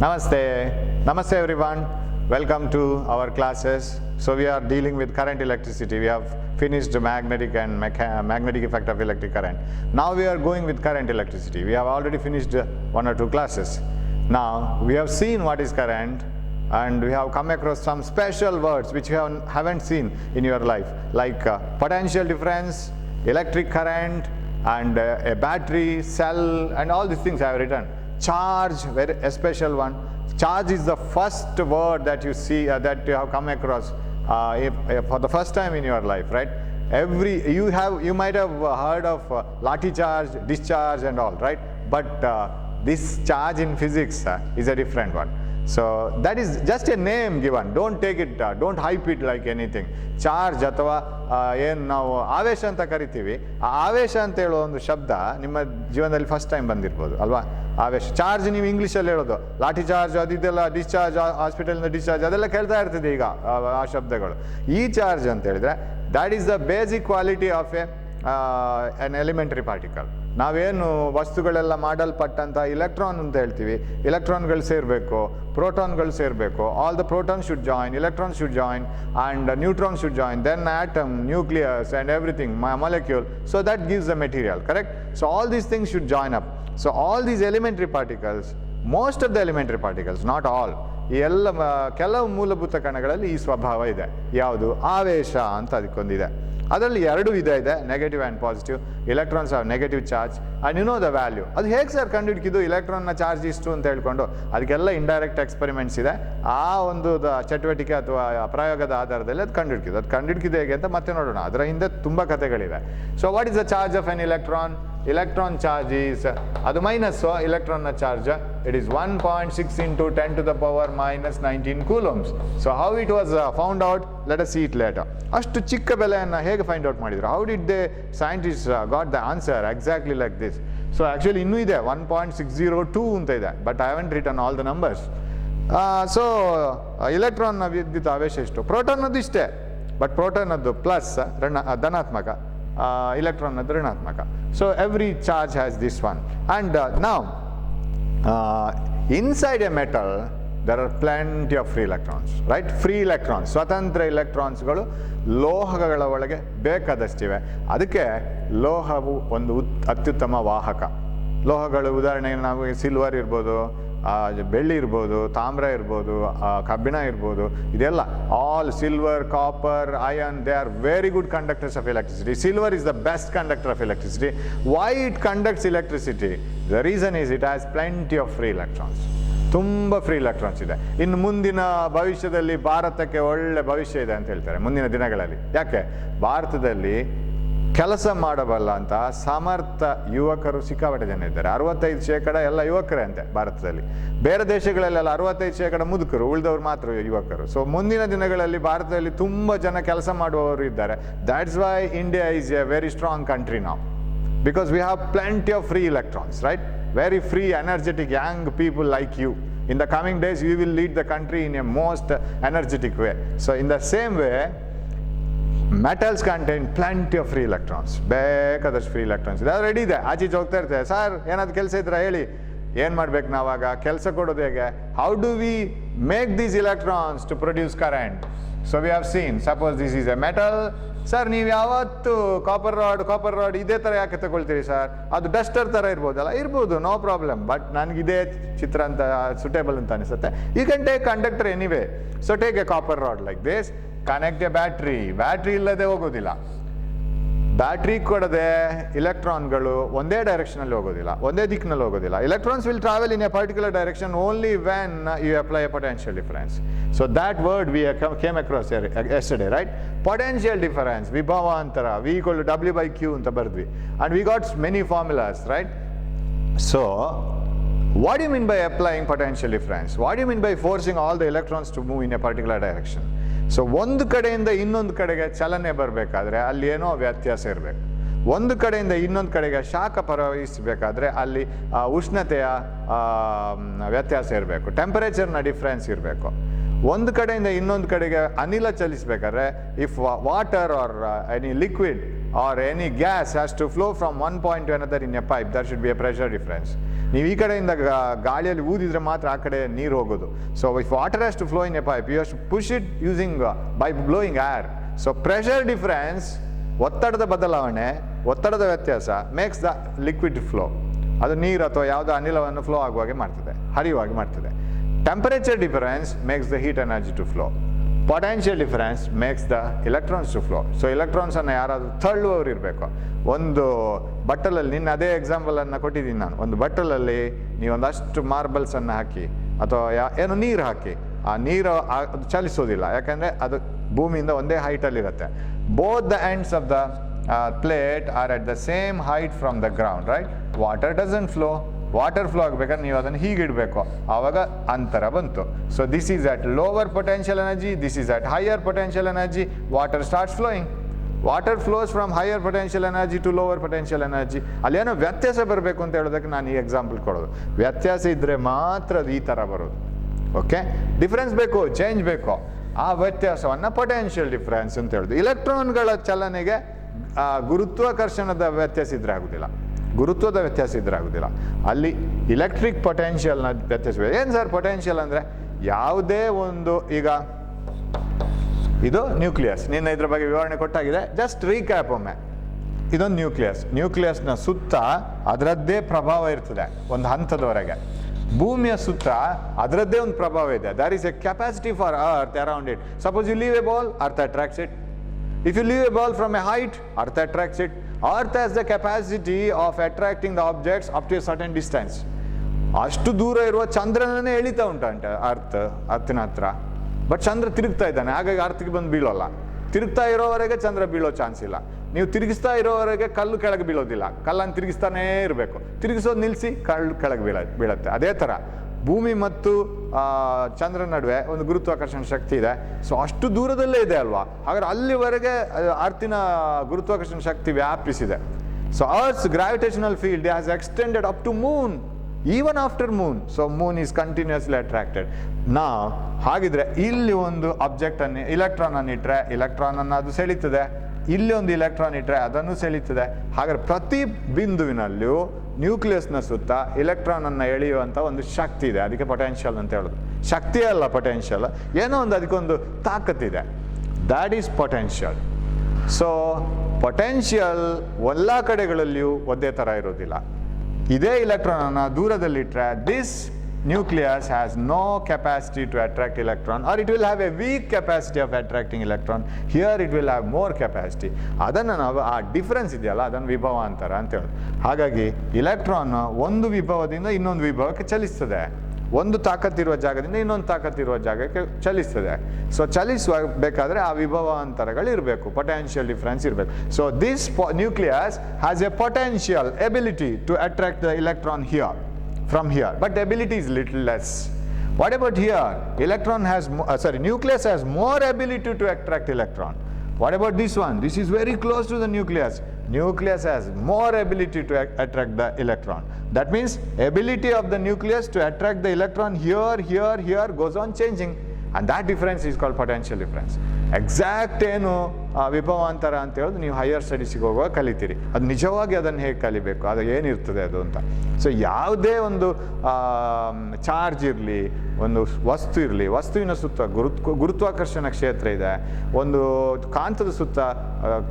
Namaste. Namaste everyone. Welcome to our classes. So we are dealing with current electricity. We have finished magnetic and magnetic effect of electric current. Now we are going with current electricity. We have already finished one or two classes. Now we have seen what is current, and we have come across some special words which you haven't seen in your life, like potential difference, electric current, and a battery, cell, and all these things I have written. Charge, very a special one. Charge is the first word that you see, that you have come across for the first time in your life, right? You might have heard of lathi charge, discharge, and all, right? But this charge in physics is a different one. So that is just a name given. Don't take it, don't hype it like anything. Charge ಅಥವಾ ಏನು ನಾವು ಆವೇಶ ಅಂತ ಕರಿತೀವಿ, ಆ ಆವೇಶ ಅಂತ ಹೇಳೋ ಒಂದು ಶಬ್ದ ನಿಮ್ಮ ಜೀವನದಲ್ಲಿ ಫಸ್ಟ್ ಟೈಮ್ ಬಂದಿರ್ಬೋದು ಅಲ್ವಾ? ಆವೇಶ. ಚಾರ್ಜ್ ನೀವು ಇಂಗ್ಲೀಷಲ್ಲಿ ಹೇಳೋದು, ಲಾಠಿ ಚಾರ್ಜ್, ಅದಿದೆಲ್ಲ ಡಿಸ್ಚಾರ್ಜ್, ಹಾಸ್ಪಿಟಲಿಂದ ಡಿಸ್ಚಾರ್ಜ್, ಅದೆಲ್ಲ ಕೇಳ್ತಾ ಇರ್ತಿದೆ ಈಗ ಆ ಶಬ್ದಗಳು. ಈ ಚಾರ್ಜ್ ಅಂತ ಹೇಳಿದ್ರೆ that is the basic quality of N elementary particle. ನಾವೇನು ವಸ್ತುಗಳೆಲ್ಲ ಮಾಡಲ್ಪಟ್ಟಂಥ ಇಲೆಕ್ಟ್ರಾನ್ ಅಂತ ಹೇಳ್ತೀವಿ, ಇಲೆಕ್ಟ್ರಾನ್ಗಳು ಸೇರಬೇಕು, ಪ್ರೋಟಾನ್ಗಳು ಸೇರಬೇಕು, all the proton should join, electron should join, and neutron should join, then atom, nucleus, and everything, molecule, so that gives the material, correct? So all these things should join up. So all these elementary particles, most of the elementary particles, not all, ಈ ಎಲ್ಲ ಕೆಲವು ಮೂಲಭೂತ ಕಣಗಳಲ್ಲಿ ಈ ಸ್ವಭಾವ ಇದೆ. ಯಾವುದು? ಆವೇಶ ಅಂತ ಅದಕ್ಕೊಂದಿದೆ. ಅದರಲ್ಲಿ ಎರಡು ವಿಧ ಇದೆ, negative and positive. Electrons are negative charge and you know the value. ಅದು ಹೇಗೆ ಸರ್ ಕಂಡುಹಿಡಿದು ಇಲೆಕ್ಟ್ರಾನ್ನ ಚಾರ್ಜ್ ಇಷ್ಟು ಅಂತ ಹೇಳ್ಕೊಂಡು? ಅದಕ್ಕೆಲ್ಲ ಇಂಡೈರೆಕ್ಟ್ ಎಕ್ಸ್ಪೆರಿಮೆಂಟ್ಸ್ ಇದೆ. ಆ ಒಂದು ಚಟುವಟಿಕೆ ಅಥವಾ ಪ್ರಯೋಗದ ಆಧಾರದಲ್ಲಿ ಅದು ಕಂಡುಹಿಡಿದು. ಅದು ಕಂಡುಹಿಡಿದು ಹೇಗೆ ಅಂತ ಮತ್ತೆ ನೋಡೋಣ. ಅದರ ಹಿಂದೆ ತುಂಬ ಕಥೆಗಳಿವೆ. So what is the charge of an electron? Electron charge is, ಅದು ಮೈನಸ್ ಎಲೆಕ್ಟ್ರಾನ್ನ charge, it is 1.6 into 10 to the power minus 19 coulombs. So how it was found out, let us see it later. ಅಷ್ಟು ಚಿಕ್ಕ ಬೆಲೆಯನ್ನು ಹೇಗೆ find out ಮಾಡಿದ್ರು? How did the scientists got the answer exactly like this? So actually ಇನ್ನೂ ಇದೆ, 1.602 ಅಂತ ಇದೆ, but I haven't written all the numbers. So ಎಲೆಕ್ಟ್ರಾನ್ನ ವಿದ್ಯುತ್ ಆವೇಶ ಎಷ್ಟು? ಪ್ರೋಟಾನ್ನದ್ದು ಇಷ್ಟೇ, ಬಟ್ ಪ್ರೋಟಾನದ್ದು ಪ್ಲಸ್ ಧನಾತ್ಮಕ, electron and rinatmaka. So every charge has this one. And now inside a metal there are plenty of free electrons, right? Free electrons, ಸ್ವತಂತ್ರ ಎಲೆಕ್ಟ್ರಾನ್ಸ್ಗಳು ಲೋಹಗಳ ಒಳಗೆ ಬೇಕಾದಷ್ಟಿವೆ. ಅದಕ್ಕೆ ಲೋಹವು ಒಂದು ಅತ್ಯುತ್ತಮ ವಾಹಕ. ಲೋಹಗಳು ಉದಾಹರಣೆಗೆ ನಾವು ಸಿಲ್ವರ್ ಇರ್ಬೋದು, ಬೆಳ್ಳಿ ಇರ್ಬೋದು, ತಾಮ್ರ ಇರ್ಬೋದು, ಕಬ್ಬಿಣ ಇರ್ಬೋದು, ಇದೆಲ್ಲ all silver, copper, iron, they are very good conductors of electricity. Silver is the best conductor of electricity. Why it conducts electricity? The reason is it has plenty of free electrons. ತುಂಬ free electrons ಇದೆ. ಇನ್ನು ಮುಂದಿನ ಭವಿಷ್ಯದಲ್ಲಿ ಭಾರತಕ್ಕೆ ಒಳ್ಳೆ ಭವಿಷ್ಯ ಇದೆ ಅಂತ ಹೇಳ್ತಾರೆ ಮುಂದಿನ ದಿನಗಳಲ್ಲಿ. ಯಾಕೆ? ಭಾರತದಲ್ಲಿ ಕೆಲಸ ಮಾಡಬಲ್ಲ ಅಂತ ಸಮರ್ಥ ಯುವಕರು ಸಿಕ್ಕಾಪಟ್ಟೆ ಜನ ಇದ್ದಾರೆ. 65% ಎಲ್ಲ ಯುವಕರೇ ಅಂತೆ ಭಾರತದಲ್ಲಿ. ಬೇರೆ ದೇಶಗಳಲ್ಲೆಲ್ಲ 65% ಮುದುಕರು, ಉಳಿದವರು ಮಾತ್ರ ಯುವಕರು. ಸೊ ಮುಂದಿನ ದಿನಗಳಲ್ಲಿ ಭಾರತದಲ್ಲಿ ತುಂಬ ಜನ ಕೆಲಸ ಮಾಡುವವರು ಇದ್ದಾರೆ. That's why India is A very strong country now, because we have plenty of free electrons, right? Very free, energetic, young people like you. In the coming days, you will lead the country in a most energetic way. So in the same way, metals contain plenty of free electrons. ಬೇಕಾದಷ್ಟು free electrons ಇದೆ. ಅದು ready ಇದೆ, ಆಚೀಚೆ ಹೋಗ್ತಾ ಇರ್ತೇವೆ. Sir ಏನಾದ್ರು ಕೆಲಸ ಇದ್ರೆ ಹೇಳಿ, ಏನು ಮಾಡ್ಬೇಕು ನಾವಾಗ? ಕೆಲಸ ಕೊಡೋದು ಹೇಗೆ? How do we make these electrons to produce current? So we have seen, suppose this is a metal. Sir ನೀವು ಯಾವತ್ತು ಕಾಪರ್ ರಾಡ್ ಇದೇ ಥರ ಯಾಕೆ ತಗೊಳ್ತೀರಿ ಸರ್? ಅದು ಡಸ್ಟರ್ ಥರ ಇರ್ಬೋದಲ್ಲ? ಇರ್ಬೋದು, ನೋ ಪ್ರಾಬ್ಲಮ್. ಬಟ್ ನನಗಿದೇ ಚಿತ್ರ ಅಂತ ಸುಟೇಬಲ್ ಅಂತ ಅನಿಸುತ್ತೆ. You can take conductor anyway. So take a copper rod like this, connect a battery. Battery ಇಲ್ಲದೆ ಹೋಗೋದಿಲ್ಲ. ಬ್ಯಾಟ್ರಿ ಕೊಡದೆ ಇಲೆಕ್ಟ್ರಾನ್ಗಳು ಒಂದೇ ಡೈರೆಕ್ಷನಲ್ಲಿ ಹೋಗೋದಿಲ್ಲ, ಒಂದೇ ದಿಕ್ಕಿನಲ್ಲಿ ಹೋಗೋದಿಲ್ಲ. Electrons will travel in a particular direction only when you apply a potential difference. So that word we came across yesterday, right? Potential difference, ವಿಭವಾಂತರ, V = W/Q ಅಂತ ಬರೆದ್ವಿ. And we got many formulas, right? So what do you mean by applying potential difference? What do you mean by forcing all the electrons to move in a particular direction? So ಒಂದು ಕಡೆಯಿಂದ ಇನ್ನೊಂದು ಕಡೆಗೆ ಚಲನೆ ಬರಬೇಕಾದ್ರೆ ಅಲ್ಲಿ ಏನೋ ವ್ಯತ್ಯಾಸ ಇರಬೇಕು. ಒಂದು ಕಡೆಯಿಂದ ಇನ್ನೊಂದು ಕಡೆಗೆ ಶಾಖ ಪ್ರವಹಿಸಬೇಕಾದ್ರೆ ಅಲ್ಲಿ ಉಷ್ಣತೆಯ ವ್ಯತ್ಯಾಸ ಇರಬೇಕು, ಟೆಂಪರೇಚರ್ನ ಡಿಫ್ರೆನ್ಸ್ ಇರಬೇಕು. ಒಂದು ಕಡೆಯಿಂದ ಇನ್ನೊಂದು ಕಡೆಗೆ ಅನಿಲ ಚಲಿಸಬೇಕಾದ್ರೆ if water or any liquid or any gas has to flow from one point to another in a pipe, there should be a pressure difference. ನೀವು ಈ ಕಡೆಯಿಂದ ಗಾಳಿಯಲ್ಲಿ ಊದಿದ್ರೆ ಮಾತ್ರ ಆ ಕಡೆ ನೀರು ಹೋಗೋದು. So if water has to flow in a pipe, you has to push it using by blowing air. So pressure difference, ಒತ್ತಡದ ಬದಲಾವಣೆ, ಒತ್ತಡದ ವ್ಯತ್ಯಾಸ ಮೇಕ್ಸ್ ದ ಲಿಕ್ವಿಡ್ ಫ್ಲೋ. ಅದು ನೀರು ಅಥವಾ ಯಾವುದೋ ಅನಿಲವನ್ನು ಫ್ಲೋ ಆಗುವಾಗೆ ಮಾಡ್ತದೆ, ಹರಿಯುವಾಗೆ ಮಾಡ್ತದೆ. Temperature difference makes the heat energy to flow. Potential difference makes the electrons to flow. So ಇಲೆಕ್ಟ್ರಾನ್ಸನ್ನು ಯಾರಾದರೂ ತಳ್ಳುವವರು ಇರಬೇಕು. ಒಂದು ಬಟ್ಟಲಲ್ಲಿ, ನಿನ್ನ ಅದೇ ಎಕ್ಸಾಂಪಲನ್ನು ಕೊಟ್ಟಿದ್ದೀನಿ ನಾನು, ಒಂದು ಬಟ್ಟಲಲ್ಲಿ ನೀವೊಂದಷ್ಟು ಮಾರ್ಬಲ್ಸನ್ನು ಹಾಕಿ ಅಥವಾ ಏನೋ ನೀರು ಹಾಕಿ, ಆ ನೀರು ಅದು ಚಲಿಸೋದಿಲ್ಲ, ಯಾಕಂದರೆ ಅದು ಭೂಮಿಯಿಂದ ಒಂದೇ ಹೈಟಲ್ಲಿರುತ್ತೆ. Both the ends of the plate are at the same height from the ground, right? Water doesn't flow. Water flow ಆಗಬೇಕಾದ್ರೆ ನೀವು ಅದನ್ನು ಹೀಗಿಡಬೇಕು, ಆವಾಗ ಅಂತರ ಬಂತು. So this is at lower potential energy, this is at higher potential energy. Water starts flowing. Water flows from higher potential energy to lower potential energy. ಅಲ್ಲೇನೋ ವ್ಯತ್ಯಾಸ ಬರಬೇಕು ಅಂತ ಹೇಳೋದಕ್ಕೆ ನಾನು ಈ ಎಕ್ಸಾಂಪಲ್ ಕೊಡೋದು. ವ್ಯತ್ಯಾಸ ಇದ್ದರೆ ಮಾತ್ರ ಅದು ಈ ಥರ ಬರೋದು. ಓಕೆ, ಡಿಫ್ರೆನ್ಸ್ ಬೇಕು, ಚೇಂಜ್ ಬೇಕು. ಆ ವ್ಯತ್ಯಾಸವನ್ನು ಪೊಟೆನ್ಷಿಯಲ್ ಡಿಫ್ರೆನ್ಸ್ ಅಂತ ಹೇಳೋದು. ಇಲೆಕ್ಟ್ರಾನ್ಗಳ ಚಲನೆಗೆ ಗುರುತ್ವಾಕರ್ಷಣದ ವ್ಯತ್ಯಾಸ ಇದ್ರೆ ಆಗೋದಿಲ್ಲ, ಗುರುತ್ವದ ವ್ಯತ್ಯಾಸ ಇದ್ರೆ ಆಗೋದಿಲ್ಲ. ಅಲ್ಲಿ ಇಲೆಕ್ಟ್ರಿಕ್ ಪೊಟೆನ್ಷಿಯಲ್ನ ವ್ಯತ್ಯಾಸ. ಏನು ಸರ್ ಪೊಟೆನ್ಷಿಯಲ್ ಅಂದರೆ? ಯಾವುದೇ ಒಂದು, ಈಗ ಇದು ನ್ಯೂಕ್ಲಿಯಸ್, ನಿನ್ನ ಇದ್ರ ಬಗ್ಗೆ ವಿವರಣೆ ಕೊಟ್ಟಾಗಿದೆ, ಜಸ್ಟ್ ರೀಕ್ಯಾಪ್ ಒಮ್ಮೆ. ಇದೊಂದು ನ್ಯೂಕ್ಲಿಯಸ್ನ ಸುತ್ತ ಅದರದ್ದೇ ಪ್ರಭಾವ ಇರ್ತದೆ ಒಂದು ಹಂತದವರೆಗೆ. ಭೂಮಿಯ ಸುತ್ತ ಅದರದ್ದೇ ಒಂದು ಪ್ರಭಾವ ಇದೆ. There is a capacity for earth around it. Suppose you leave a ball, earth attracts it. If you leave a ball from a height, Earth attracts it. Earth has the capacity of attracting the objects up to a certain distance. ಅಷ್ಟು ದೂರ ಇರುವ ಚಂದ್ರನನ್ನೇ ಎಳಿತಾ ಉಂಟಂತೆ ಅರ್ಥನ ಹತ್ರ. But ಚಂದ್ರ ತಿರುಗ್ತಾ ಇದ್ದಾನೆ, ಹಾಗಾಗಿ ಅರ್ಥಕ್ಕೆ ಬಂದು ಬೀಳೋಲ್ಲ. ತಿರುಗ್ತಾ ಇರೋವರೆಗೆ ಚಂದ್ರ ಬೀಳೋ ಚಾನ್ಸ್ ಇಲ್ಲ. ನೀವು ತಿರುಗಿಸ್ತಾ ಇರೋವರೆಗೆ ಕಲ್ಲು ಕೆಳಗೆ ಬೀಳೋದಿಲ್ಲ, ಕಲ್ಲನ್ನು ತಿರುಗಿಸ್ತಾನೇ ಇರಬೇಕು. ತಿರುಗಿಸೋದು ನಿಲ್ಲಿಸಿ ಕಲ್ಲು ಕೆಳಗೆ ಬೀಳುತ್ತೆ. ಅದೇ ಥರ ಭೂಮಿ ಮತ್ತು ಚಂದ್ರನ ನಡುವೆ ಒಂದು ಗುರುತ್ವಾಕರ್ಷಣ ಶಕ್ತಿ ಇದೆ. ಸೊ ಅಷ್ಟು ದೂರದಲ್ಲೇ ಇದೆ ಅಲ್ವಾ, ಹಾಗಾದ್ರೆ ಅಲ್ಲಿವರೆಗೆ ಅರ್ಥಿನ ಗುರುತ್ವಾಕರ್ಷಣ ಶಕ್ತಿ ವ್ಯಾಪಿಸಿದೆ. So earth's gravitational field has extended up to moon, even after moon. So moon is continuously attracted. ಹಾಗಿದ್ರೆ ಇಲ್ಲಿ ಒಂದು ಆಬ್ಜೆಕ್ಟನ್ನು, ಇಲೆಕ್ಟ್ರಾನ್ ಅನ್ನು ಇಟ್ಟರೆ ಇಲೆಕ್ಟ್ರಾನನ್ನು ಅದು ಸೆಳೀತದೆ, ಇಲ್ಲಿ ಒಂದು ಇಲೆಕ್ಟ್ರಾನ್ ಇಟ್ಟರೆ ಅದನ್ನು ಸೆಳೀತದೆ. ಹಾಗಾದ್ರೆ ಪ್ರತಿ ಬಿಂದುವಿನಲ್ಲಿಯೂ ನ್ಯೂಕ್ಲಿಯಸ್ನ ಸುತ್ತ ಇಲೆಕ್ಟ್ರಾನನ್ನು ಎಳೆಯುವಂಥ ಒಂದು ಶಕ್ತಿ ಇದೆ. ಅದಕ್ಕೆ ಪೊಟೆನ್ಷಿಯಲ್ ಅಂತ ಹೇಳೋದು. ಶಕ್ತಿ ಅಲ್ಲ ಪೊಟೆನ್ಷಿಯಲ್, ಏನೋ ಒಂದು ಅದಕ್ಕೊಂದು ತಾಕತ್ತಿದೆ. That is potential. So potential ಎಲ್ಲ ಕಡೆಗಳಲ್ಲಿಯೂ ಒಂದೇ ಥರ ಇರೋದಿಲ್ಲ. ಇದೇ ಇಲೆಕ್ಟ್ರಾನನ್ನು ದೂರದಲ್ಲಿಟ್ಟರೆ this nucleus has no capacity to attract electron, or it will have a weak capacity of attracting electron. Here it will have more capacity. ಅದನ್ನು ನಾವು ಆ ಡಿಫ್ರೆನ್ಸ್ ಇದೆಯಲ್ಲ ಅದನ್ನು ವಿಭವ ಅಂತಾರೆ ಅಂತ ಹೇಳೋದು. ಹಾಗಾಗಿ ಇಲೆಕ್ಟ್ರಾನ್ ಒಂದು ವಿಭವದಿಂದ ಇನ್ನೊಂದು ವಿಭವಕ್ಕೆ ಚಲಿಸ್ತದೆ, ಒಂದು ತಾಕತ್ತಿರುವ ಜಾಗದಿಂದ ಇನ್ನೊಂದು ತಾಕತ್ತಿರುವ ಜಾಗಕ್ಕೆ ಚಲಿಸ್ತದೆ. ಸೊ ಚಲಿಸಬೇಕಾದ್ರೆ ಆ ವಿಭವ ಅಂತರಗಳು ಇರಬೇಕು, ಪೊಟೆನ್ಷಿಯಲ್ ಡಿಫ್ರೆನ್ಸ್ ಇರಬೇಕು. So this nucleus has a potential ability to attract the electron here from here, but the ability is little less. What about here? Nucleus has more ability to attract electron. What about this one? This is very close to the nucleus. Nucleus has more ability to attract the electron. That means ability of the nucleus to attract the electron here goes on changing, and that difference is called potential difference. Exact ಏನು ವಿಭವಾಂತರ ಅಂತ ಹೇಳೋದು ನೀವು higher ಸ್ಟಡೀಸಿಗೆ ಹೋಗುವಾಗ ಕಲಿತೀರಿ. ಅದು ನಿಜವಾಗಿ ಅದನ್ನು ಹೇಗೆ ಕಲಿಬೇಕು, ಅದು ಏನಿರ್ತದೆ ಅದು ಅಂತ. ಸೊ ಯಾವುದೇ ಒಂದು ಚಾರ್ಜ್ ಇರಲಿ, ಒಂದು ವಸ್ತು ಇರಲಿ, ವಸ್ತುವಿನ ಸುತ್ತ ಗುರುತ್ವಾಕರ್ಷಣ ಕ್ಷೇತ್ರ ಇದೆ, ಒಂದು ಕಾಂತದ ಸುತ್ತ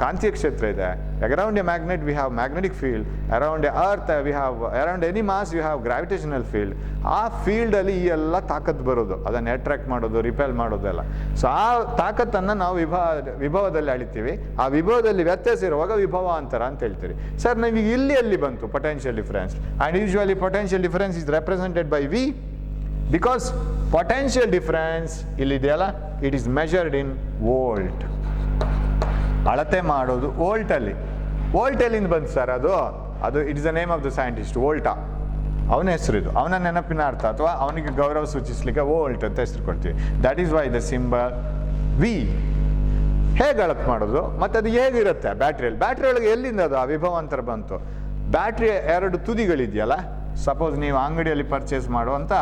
ಕಾಂತೀಯ ಕ್ಷೇತ್ರ ಇದೆ. Around a magnet we have magnetic field, around a earth we have, around any mass we have gravitational field. ಆ ಫೀಲ್ಡಲ್ಲಿ ಈ ಎಲ್ಲ ತಾಕತ್ತು ಬರೋದು, ಅದನ್ನು ಅಟ್ರಾಕ್ಟ್ ಮಾಡೋದು, ರಿಪೆಲ್ ಮಾಡೋದೆಲ್ಲ. ಸೊ ಆ ತಾಕತ್ತನ್ನು ನಾವು ವಿಭವದಲ್ಲಿ ಅಳಿತೀವಿ. ಆ ವಿಭವದಲ್ಲಿ ವ್ಯತ್ಯಾಸ ಇರುವಾಗ ವಿಭವ ಅಂತರ ಅಂತ ಹೇಳ್ತೀವಿ. ಸರ್ ನಮಗೆ ಇಲ್ಲಿ ಬಂತು potential difference, and usually potential difference is represented by V, because potential difference ಇಲ್ಲಿದೆಯಲ್ಲ, it is measured in volt. ಅಳತೆ ಮಾಡೋದು ವೋಲ್ಟಲ್ಲಿ. ವೋಲ್ಟ್ ಎಲ್ಲಿಂದ ಬಂತು ಸರ್? ಅದು it is the name of the scientist, Volta. ಅವನ ಹೆಸರು ಇದು, ಅವನ ನೆನಪಿನ ಅರ್ಥ ಅಥವಾ ಅವನಿಗೆ ಗೌರವ ಸೂಚಿಸಲಿಕ್ಕೆ ವೋಲ್ಟ್ ಅಂತ ಹೆಸರು ಕೊಡ್ತೀವಿ. That is why the symbol V. ಹೇಗೆ ಅಳತೆ ಮಾಡೋದು ಮತ್ತು ಅದು ಹೇಗಿರುತ್ತೆ ಬ್ಯಾಟ್ರಿ ಒಳಗೆ ಎಲ್ಲಿಂದ ಅದು ಆ ವಿಭವಾಂತರ ಬಂತು? ಬ್ಯಾಟ್ರಿ 2 ತುದಿಗಳಿದೆಯಲ್ಲ. ಸಪೋಸ್ ನೀವು ಅಂಗಡಿಯಲ್ಲಿ ಪರ್ಚೇಸ್ ಮಾಡುವಂಥ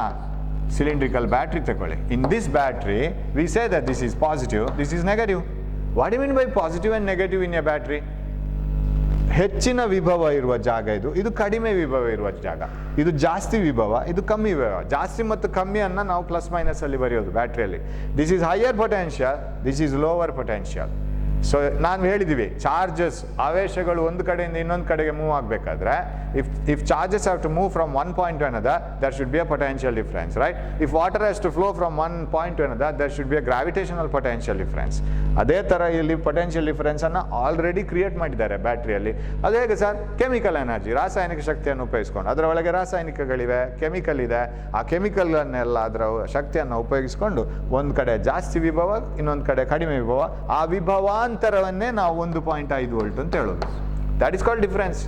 ಸಿಲಿಂಡ್ರಿಕಲ್ ಬ್ಯಾಟ್ರಿ ತಗೊಳ್ಳಿ. In this battery we say that this is positive, this is negative. What you mean by positive and negative in a battery? ಹೆಚ್ಚಿನ ವಿಭವ ಇರುವ ಜಾಗ ಇದು ಕಡಿಮೆ ವಿಭವ ಇರುವ ಜಾಗ. ಇದು ಜಾಸ್ತಿ ವಿಭವ, ಇದು ಕಮ್ಮಿ ವಿಭವ. ಜಾಸ್ತಿ ಮತ್ತು ಕಮ್ಮಿಯನ್ನು ನಾವು ಪ್ಲಸ್ ಮೈನಸ್ ಅಲ್ಲಿ ಬರೆಯೋದು ಬ್ಯಾಟ್ರಿಯಲ್ಲಿ. This is higher potential, this is lower potential. So ನಾನು ಹೇಳಿದ್ದೀವಿ, ಚಾರ್ಜಸ್ ಆವೇಶಗಳು ಒಂದು ಕಡೆಯಿಂದ ಇನ್ನೊಂದು ಕಡೆಗೆ ಮೂವ್ ಆಗಬೇಕಾದ್ರೆ if charges have to move from one point to another, there should be a potential difference, right? If water has to flow from one point to another, there should be a gravitational potential difference. ಅದೇ ಥರ ಇಲ್ಲಿ potential ಡಿಫರೆನ್ಸನ್ನು already create ಮಾಡಿದ್ದಾರೆ ಬ್ಯಾಟ್ರಿಯಲ್ಲಿ. ಅದು ಹೇಗೆ sir? Chemical energy, ರಾಸಾಯನಿಕ ಶಕ್ತಿಯನ್ನು ಉಪಯೋಗಿಸ್ಕೊಂಡು. ಅದರ ಒಳಗೆ ರಾಸಾಯನಿಕಗಳಿವೆ, ಕೆಮಿಕಲ್ ಇದೆ. ಆ ಕೆಮಿಕಲ್ಗಳನ್ನೆಲ್ಲ ಅದರ ಶಕ್ತಿಯನ್ನು ಉಪಯೋಗಿಸ್ಕೊಂಡು ಒಂದು ಕಡೆ ಜಾಸ್ತಿ ವಿಭವ, ಇನ್ನೊಂದು ಕಡೆ ಕಡಿಮೆ ವಿಭವ, ಆ ವಿಭವಾಂತರವನ್ನೇ ನಾವು 1.5 ವೋಲ್ಟ್ ಅಂತ ಹೇಳೋದು. That is called difference.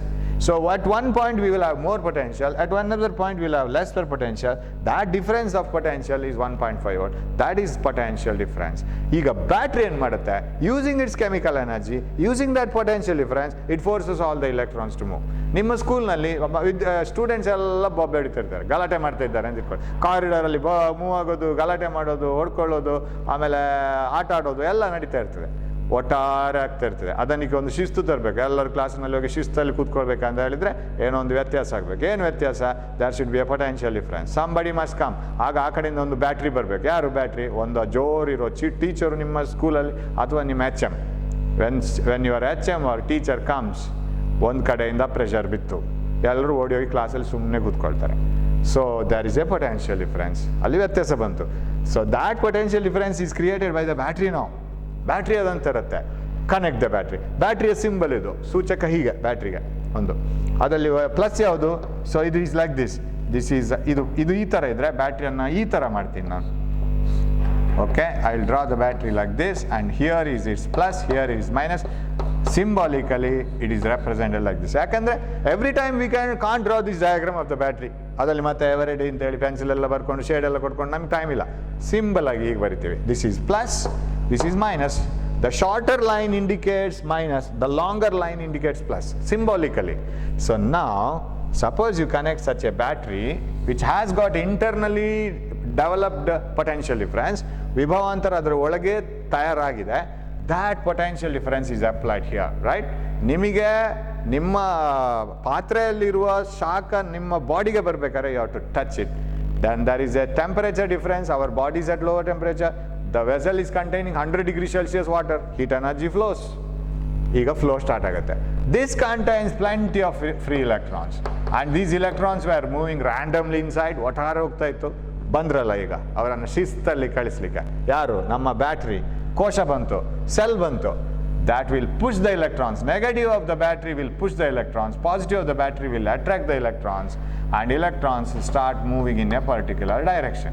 So at one point we will have more potential, at another point we will have lesser potential. That difference of potential is 1.5 volt. That is potential difference. ಈಗ battery ಏನು ಮಾಡುತ್ತೆ? Using its chemical energy, using that potential difference, it forces all the electrons to move. ನಿಮ್ಮ ಸ್ಕೂಲ್ನಲ್ಲಿ students ಎಲ್ಲ ಬೊಬ್ಬೆ ಹೊಡಿತಿರ್ತಾರೆ, ಗಲಾಟೆ ಮಾಡ್ತಾ ಇದ್ದಾರೆ ಅಂತ ಇಟ್ಕೊಳ್ಳಿ. ಕಾರಿಡಾರಲ್ಲಿ ಮೂವ್ ಆಗೋದು, ಗಲಾಟೆ ಮಾಡೋದು, ಹೊಡ್ಕೊಳ್ಳೋದು, ಆಮೇಲೆ ಆಟ ಆಡೋದು ಎಲ್ಲ ನಡೀತಾ ಇರ್ತದೆ, ಒಟ್ಟಾರೆ ಆಗ್ತಾ ಇರ್ತದೆ. ಅದಕ್ಕೆ ಒಂದು ಶಿಸ್ತು ತರಬೇಕು. ಎಲ್ಲರೂ ಕ್ಲಾಸಿನಲ್ಲಿ ಹೋಗಿ ಶಿಸ್ತಲ್ಲಿ ಕೂತ್ಕೊಳ್ಬೇಕಂತ ಹೇಳಿದರೆ ಏನೋ ಒಂದು ವ್ಯತ್ಯಾಸ ಆಗಬೇಕು. ಏನು ವ್ಯತ್ಯಾಸ? There should be A potential difference. Somebody must come. ಆಗ ಆ ಕಡೆಯಿಂದ ಒಂದು ಬ್ಯಾಟ್ರಿ ಬರಬೇಕು. ಯಾರು ಬ್ಯಾಟ್ರಿ? ಒಂದು ಜೋರಿರೋ ಟೀಚರು ನಿಮ್ಮ ಸ್ಕೂಲಲ್ಲಿ ಅಥವಾ ನಿಮ್ಮ HM. When your HM or teacher comes, ಒಂದು ಕಡೆಯಿಂದ ಪ್ರೆಷರ್ ಬಿತ್ತು, ಎಲ್ಲರೂ ಓಡಿ ಹೋಗಿ ಕ್ಲಾಸಲ್ಲಿ ಸುಮ್ಮನೆ ಕೂತ್ಕೊಳ್ತಾರೆ. So there is a potential difference. ಅಲ್ಲಿ ವ್ಯತ್ಯಾಸ ಬಂತು. So that potential difference is created by the battery. ನಾವು ಬ್ಯಾಟ್ರಿ ಅದಂತ ಇರುತ್ತೆ, ಕನೆಕ್ಟ್ ದ ಬ್ಯಾಟ್ರಿ. ಬ್ಯಾಟ್ರಿಯ ಸಿಂಬಲ್ ಇದು, ಸೂಚಕ ಹೀಗೆ ಬ್ಯಾಟ್ರಿಗೆ ಒಂದು. ಅದರಲ್ಲಿ ಪ್ಲಸ್ ಯಾವುದು? ಸೊ ಇದು ಈಸ್ ಲೈಕ್ ದಿಸ್ ಈಸ್ ಇದು ಈ ಥರ ಇದ್ದರೆ ಬ್ಯಾಟ್ರಿಯನ್ನು ಈ ಥರ ಮಾಡ್ತೀನಿ ನಾನು. Okay, I will draw the battery like this and here is it's plus, here is minus. Symbolically it is represented like this. ಯಾಕಂದರೆ every time we can't draw this diagram of the battery. ಅದರಲ್ಲಿ ಮತ್ತೆ everyday ಅಂತೇಳಿ pencil ಎಲ್ಲ ಬರ್ಕೊಂಡು shade ಎಲ್ಲ ಕೊಟ್ಕೊಂಡು ನಮ್ಗೆ time ಇಲ್ಲ. ಸಿಂಬಲ್ ಆಗಿ ಈಗ ಬರಿತೀವಿ. This is plus, this is minus. The shorter line indicates minus, the longer line indicates plus, symbolically. So now, suppose you connect such a battery which has got internally developed potential difference, ವಿಭವಾಂತರ ಅದರ ಒಳಗೆ ತಯಾರಾಗಿದೆ. That potential difference is applied here, right? ನಿಮಗೆ ನಿಮ್ಮ ಪಾತ್ರೆಯಲ್ಲಿರುವ ಶಾಖ ನಿಮ್ಮ ಬಾಡಿಗೆ ಬರಬೇಕಾದ್ರೆ you have to touch it. Then there is a temperature difference. Our body is at lower temperature. The vessel is containing 100 degrees Celsius water. Heat energy flows. ಈಗ flow start ಆಗುತ್ತೆ. This contains plenty of free electrons. And these electrons were moving randomly inside. ಒಟ್ಟಾರೆ ಹೋಗ್ತಾ ಇತ್ತು. ಬಂದ್ರಲ್ಲ ಈಗ ಅವರನ್ನು ಶಿಸ್ತಲ್ಲಿ ಕಳಿಸ್ಲಿಕ್ಕೆ. ಯಾರು? ನಮ್ಮ ಬ್ಯಾಟ್ರಿ. ಕೋಶ ಬಂತು, ಸೆಲ್ ಬಂತು. That will push the electrons. Negative of the battery will push the electrons. Positive of the battery will attract the electrons. And electrons start moving in a particular direction.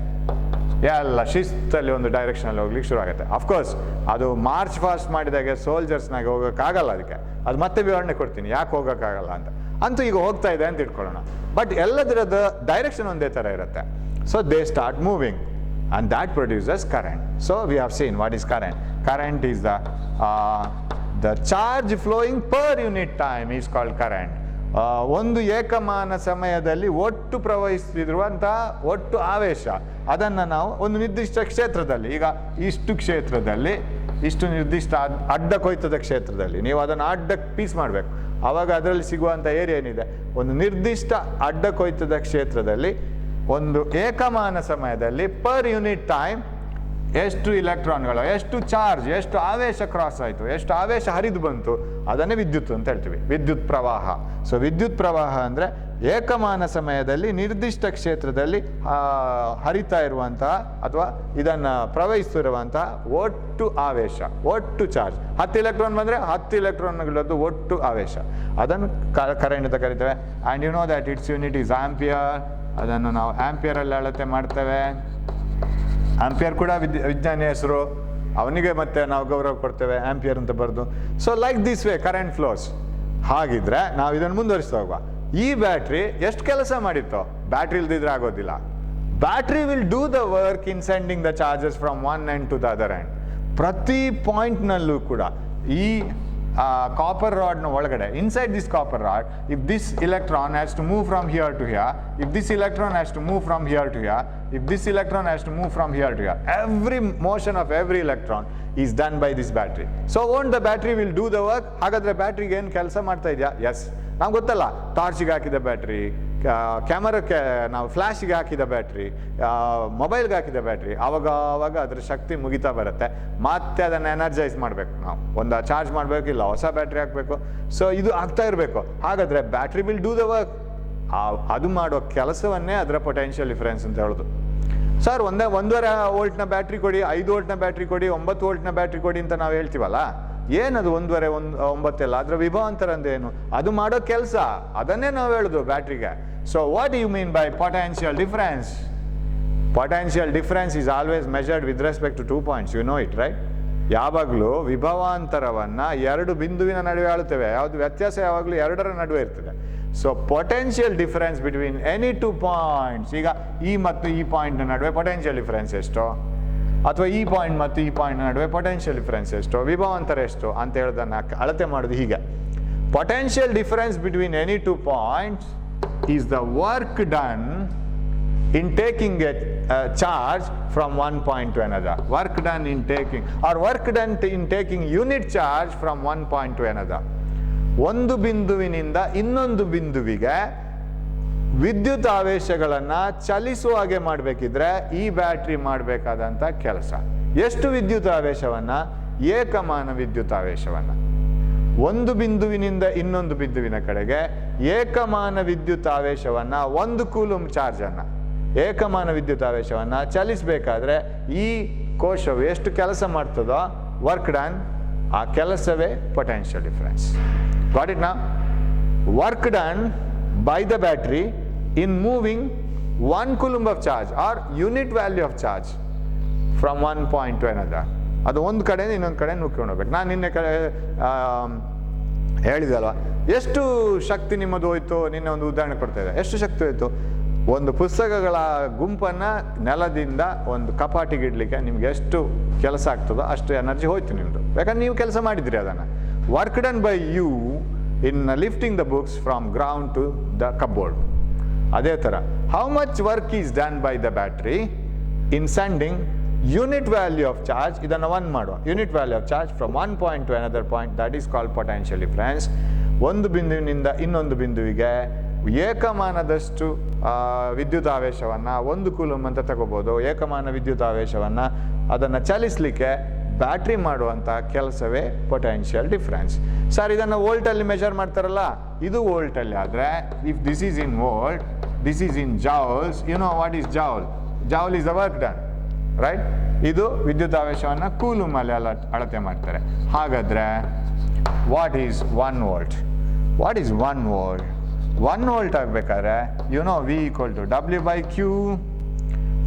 ಎಲ್ಲ ಶಿಸ್ತಲ್ಲಿ ಒಂದು ಡೈರೆಕ್ಷನಲ್ಲಿ ಹೋಗ್ಲಿಕ್ಕೆ ಶುರು ಆಗುತ್ತೆ. Of course ಅದು March fast ಮಾಡಿದಾಗೆ ಸೋಲ್ಜರ್ಸ್ನಾಗೆ ಹೋಗೋಕ್ಕಾಗಲ್ಲ. ಅದಕ್ಕೆ ಅದು ಮತ್ತೆ ವಿವರಣೆ ಕೊಡ್ತೀನಿ ಯಾಕೆ ಹೋಗೋಕ್ಕಾಗಲ್ಲ ಅಂತ. ಅಂತೂ ಈಗ ಹೋಗ್ತಾ ಇದೆ ಅಂತ ಇಟ್ಕೊಳ್ಳೋಣ. ಬಟ್ ಎಲ್ಲದರದ ಡೈರೆಕ್ಷನ್ ಒಂದೇ ಥರ ಇರುತ್ತೆ. So they start moving and that produces current. So we have seen what is current. Current is the charge flowing per unit time is called current. ಒಂದು ಏಕಮಾನ ಸಮಯದಲ್ಲಿ ಒಟ್ಟು ಪ್ರವಹಿಸುತ್ತಿರುವಂಥ ಒಟ್ಟು ಆವೇಶ, ಅದನ್ನು ನಾವು ಒಂದು ನಿರ್ದಿಷ್ಟ ಕ್ಷೇತ್ರದಲ್ಲಿ, ಈಗ ಇಷ್ಟು ಕ್ಷೇತ್ರದಲ್ಲಿ, ಇಷ್ಟು ನಿರ್ದಿಷ್ಟ ಅಡ್ಡ ಕೊಯ್ತದ ಕ್ಷೇತ್ರದಲ್ಲಿ ನೀವು ಅದನ್ನು ಅಡ್ಡಕ್ಕೆ ಪೀಸ್ ಮಾಡಬೇಕು. ಆವಾಗ ಅದರಲ್ಲಿ ಸಿಗುವಂಥ ಏರಿಯಾ ಏನಿದೆ, ಒಂದು ನಿರ್ದಿಷ್ಟ ಅಡ್ಡ ಕೊಯ್ತದ ಕ್ಷೇತ್ರದಲ್ಲಿ ಒಂದು ಏಕಮಾನ ಸಮಯದಲ್ಲಿ ಪರ್ ಯೂನಿಟ್ ಟೈಮ್ ಎಷ್ಟು ಇಲೆಕ್ಟ್ರಾನ್ಗಳು, ಎಷ್ಟು ಚಾರ್ಜ್, ಎಷ್ಟು ಆವೇಶ ಕ್ರಾಸ್ ಆಯಿತು, ಎಷ್ಟು ಆವೇಶ ಹರಿದು ಬಂತು, ಅದನ್ನೇ ವಿದ್ಯುತ್ ಅಂತ ಹೇಳ್ತೀವಿ. ವಿದ್ಯುತ್ ಪ್ರವಾಹ. ಸೊ ವಿದ್ಯುತ್ ಪ್ರವಾಹ ಅಂದರೆ ಏಕಮಾನ ಸಮಯದಲ್ಲಿ ನಿರ್ದಿಷ್ಟ ಕ್ಷೇತ್ರದಲ್ಲಿ ಹರಿತಾ ಇರುವಂತಹ ಅಥವಾ ಇದನ್ನು ಪ್ರವಹಿಸ್ತಿರುವಂತಹ ಒಟ್ಟು ಆವೇಶ, ಒಟ್ಟು ಚಾರ್ಜ್. 10 ಇಲೆಕ್ಟ್ರಾನ್ ಬಂದರೆ 10 ಇಲೆಕ್ಟ್ರಾನ್ಗಳದ್ದು ಒಟ್ಟು ಆವೇಶ, ಅದನ್ನು ಕರೆಂಟ್ ಅಂತ ಕರಿತೇವೆ. And you know that its unit is ampere. ಅದನ್ನು ನಾವು ಆಂಪಿಯರಲ್ಲಿ ಅಳತೆ ಮಾಡ್ತೇವೆ. ಆಂಪಿಯರ್ ಕೂಡ ವಿಜ್ಞಾನಿ ಹೆಸರು, ಅವನಿಗೆ ಮತ್ತೆ ನಾವು ಗೌರವ ಕೊಡ್ತೇವೆ, ಆಂಪಿಯರ್ ಅಂತ ಬರೆದು. So like this way current flows. ಹಾಗಿದ್ರೆ ನಾವು ಇದನ್ನು ಮುಂದುವರಿಸ್ತಾ ಹೋಗುವ. ಈ ಬ್ಯಾಟ್ರಿ ಎಷ್ಟು ಕೆಲಸ ಮಾಡಿತ್ತು? ಬ್ಯಾಟ್ರಿ ಇಲ್ದಿದ್ರೆ ಆಗೋದಿಲ್ಲ. Battery will do the work in sending the charges from one end to the other end. ಪ್ರತಿ ಪಾಯಿಂಟ್ನಲ್ಲೂ ಕೂಡ ಈ ಕಾಪರ್ ರಾಡ್ನ ಒಳಗಡೆ, inside this copper rod, if this electron has to move from here to here, if this electron has to move from here to here, if this electron has to move from here to here, every motion of every electron is done by this battery. So won't the battery will do the work? ಹಾಗಾದ್ರೆ ಬ್ಯಾಟ್ರಿಗೆ ಏನು ಕೆಲಸ ಮಾಡ್ತಾ ಇದೆಯಾ? S, ನಮ್ಗೆ ಗೊತ್ತಲ್ಲ, ಟಾರ್ಚಿಗೆ ಹಾಕಿದ battery, ಕ್ಯಾಮರಕ್ಕೆ ನಾವು ಫ್ಲ್ಯಾಶಿಗೆ ಹಾಕಿದ ಬ್ಯಾಟ್ರಿ, ಮೊಬೈಲ್ಗೆ ಹಾಕಿದ ಬ್ಯಾಟ್ರಿ, ಆವಾಗ ಅದ್ರ ಶಕ್ತಿ ಮುಗಿತಾ ಬರುತ್ತೆ. ಮತ್ತೆ ಅದನ್ನು ಎನರ್ಜೈಸ್ ಮಾಡಬೇಕು, ನಾವು ಒಂದು ಚಾರ್ಜ್ ಮಾಡಬೇಕು, ಇಲ್ಲ ಹೊಸ ಬ್ಯಾಟ್ರಿ ಹಾಕಬೇಕು. ಸೊ ಇದು ಆಗ್ತಾ ಇರಬೇಕು. ಹಾಗಾದರೆ battery will do the work. ಅದು ಮಾಡೋ ಕೆಲಸವನ್ನೇ ಅದರ ಪೊಟೆನ್ಷಿಯಲ್ ಡಿಫರೆನ್ಸ್ ಅಂತ ಹೇಳೋದು. ಸರ್ 1.5 ವೋಲ್ಟ್ನ ಬ್ಯಾಟ್ರಿ ಕೊಡಿ, 5 ವೋಲ್ಟ್ನ ಬ್ಯಾಟ್ರಿ ಕೊಡಿ, 9 ವೋಲ್ಟ್ನ ಬ್ಯಾಟ್ರಿ ಕೊಡಿ ಅಂತ ನಾವು ಹೇಳ್ತೀವಲ್ಲ, ಏನದು 1.5 9 ಎಲ್ಲ? ಅದರ ವಿಭವಾಂತರ ಅಂದೇನು? ಅದು ಮಾಡೋ ಕೆಲಸ, ಅದನ್ನೇ ನಾವು ಹೇಳೋದು ಬ್ಯಾಟ್ರಿಗೆ. So what you mean by potential difference? Potential difference is always measured with respect to 2 points. You know it, right? ಯಾವಾಗಲೂ ವಿಭವಾಂತರವನ್ನು 2 ಬಿಂದುವಿನ ನಡುವೆ ಅಳುತ್ತೇವೆ. ಯಾವುದು ವ್ಯತ್ಯಾಸ ಯಾವಾಗಲೂ 2ರ ನಡುವೆ ಇರ್ತದೆ. So potential difference between any 2 points, ಈಗ ಈ ಮತ್ತು ಈ ಪಾಯಿಂಟ್ನ ನಡುವೆ ಪೊಟೆನ್ಷಿಯಲ್ ಡಿಫರೆನ್ಸ್ ಎಷ್ಟು, ಅಥವಾ ಈ ಪಾಯಿಂಟ್ ಮತ್ತು ಈ ಪಾಯಿಂಟ್ ನಡುವೆ ಪೊಟೆನ್ಷಿಯಲ್ ಡಿಫರೆನ್ಸ್ ಎಷ್ಟು, ವಿಭವಾಂತರ ಎಷ್ಟು ಅಂತ ಹೇಳೋದನ್ನು ಅಳತೆ ಮಾಡೋದು ಹೀಗೆ. Potential difference between any 2 points is the work done in taking a charge from one point to another. Work done in taking, or work done in taking unit charge from one point to another. ಒಂದು ಬಿಂದುವಿನಿಂದ ಇನ್ನೊಂದು ಬಿಂದುವಿಗೆ ವಿದ್ಯುತ್ ಆವೇಶಗಳನ್ನು ಚಲಿಸುವ ಹಾಗೆ ಮಾಡಬೇಕಿದ್ರೆ ಈ battery ಮಾಡಬೇಕಾದಂಥ ಕೆಲಸ ಎಷ್ಟು? ವಿದ್ಯುತ್ ಆವೇಶವನ್ನು, ಏಕಮಾನ ವಿದ್ಯುತ್ ಆವೇಶವನ್ನು, ಒಂದು ಬಿಂದುವಿನಿಂದ ಇನ್ನೊಂದು ಬಿಂದುವಿನ ಕಡೆಗೆ ಏಕಮಾನ ವಿದ್ಯುತ್ ಆವೇಶವನ್ನು, 1 ಕೂಲಂಬ್ ಚಾರ್ಜನ್ನು, ಏಕಮಾನ ವಿದ್ಯುತ್ ಆವೇಶವನ್ನು ಚಲಿಸಬೇಕಾದ್ರೆ ಈ ಕೋಶವು ಎಷ್ಟು ಕೆಲಸ ಮಾಡ್ತದೋ, ವರ್ಕ್ ಡನ್, ಆ ಕೆಲಸವೇ ಪೊಟೆನ್ಷಿಯಲ್ ಡಿಫರೆನ್ಸ್. ಗಾಟ್ ಇಟ್ ನಾ? Work done by the battery in moving 1 coulomb of charge or unit value of charge from one point to another. ಅದು ಒಂದು ಕಡೆಯಿಂದ ಇನ್ನೊಂದು ಕಡೆ ನುಗ್ಕೊಂಡು ಹೋಗ್ಬೇಕು. ನಾನು ನಿನ್ನೆ ಹೇಳಿದೆ ಅಲ್ವಾ, ಎಷ್ಟು ಶಕ್ತಿ ನಿಮ್ಮದು ಹೋಯ್ತು, ನಿನ್ನೆ ಒಂದು ಉದಾಹರಣೆ ಕೊಡ್ತಾ ಇದೆ. ಎಷ್ಟು ಶಕ್ತಿ ಹೋಯ್ತು? ಒಂದು ಪುಸ್ತಕಗಳ ಗುಂಪನ್ನು ನೆಲದಿಂದ ಒಂದು ಕಪಾಟಿಗೆ ಇಡಲಿಕ್ಕೆ ನಿಮ್ಗೆ ಎಷ್ಟು ಕೆಲಸ ಆಗ್ತದೋ ಅಷ್ಟು ಎನರ್ಜಿ ಹೋಯ್ತು ನಿಮ್ಮದು, ಯಾಕಂದ್ರೆ ನೀವು ಕೆಲಸ ಮಾಡಿದ್ರಿ ಅದನ್ನು. Work done by you in lifting the books from ground to the cupboard. ಅದೇ ಥರ how much work is done by the battery in sending unit value of charge, ಇದನ್ನು 1 ಮಾಡುವ, unit value of charge from one point to another point, that is called potential difference. ಒಂದು ಬಿಂದುವಿನಿಂದ ಇನ್ನೊಂದು ಬಿಂದುವಿಗೆ ಏಕಮಾನದಷ್ಟು ವಿದ್ಯುತ್ ಆವೇಶವನ್ನು, 1 coulomb ಅಂತ ತಗೋಬೋದು, ಏಕಮಾನ ವಿದ್ಯುತ್ ಆವೇಶವನ್ನು ಅದನ್ನು ಚಲಿಸಲಿಕ್ಕೆ ಬ್ಯಾಟ್ರಿ ಮಾಡುವಂಥ ಕೆಲಸವೇ ಪೊಟೆನ್ಷಿಯಲ್ ಡಿಫರೆನ್ಸ್. ಸರ್ ಇದನ್ನು ವೋಲ್ಟಲ್ಲಿ ಮೆಷರ್ ಮಾಡ್ತಾರಲ್ಲ, ಇದು ವೋಲ್ಟಲ್ಲಿ ಆದರೆ, if this is in volt, this is in joules, you know what is joule? Joule is the work done, right? ಇದು ವಿದ್ಯುತ್ ಆವೇಶವನ್ನು ಕೂಲಂಬಲ್ಲಿ ಅಳತೆ ಮಾಡ್ತಾರೆ. ಹಾಗಾದರೆ what is 1 volt? What is 1 volt? 1 volt ಆಗಬೇಕಾದ್ರೆ ಯು ನೋ V = W/Q.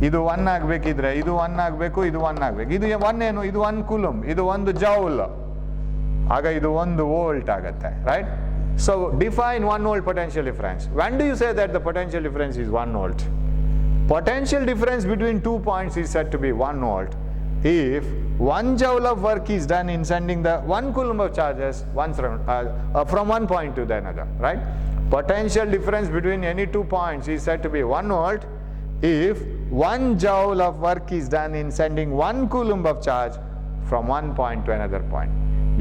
ಇದು 1 ಆಗಬೇಕಿದ್ರೆ ಇದು 1 ಆಗಬೇಕು, ಇದು 1 ಆಗಬೇಕು. ಇದು 1 ಏನು? ಇದು 1 ಕೂಲಂಬ್, ಇದು 1 ಜೌಲ್, ಆಗ ಇದು 1 ವೋಲ್ಟ್ ಆಗುತ್ತೆ, right? So define 1 volt potential difference. When do you say that the potential difference is 1 volt? Potential difference between 2 points is said to be 1 volt if 1 joule of work is done in sending the 1 coulomb of charges from one point to the another, right? Potential difference between any 2 points is said to be 1 volt if 1 joule of work is done in sending 1 coulomb of charge from one point to another point.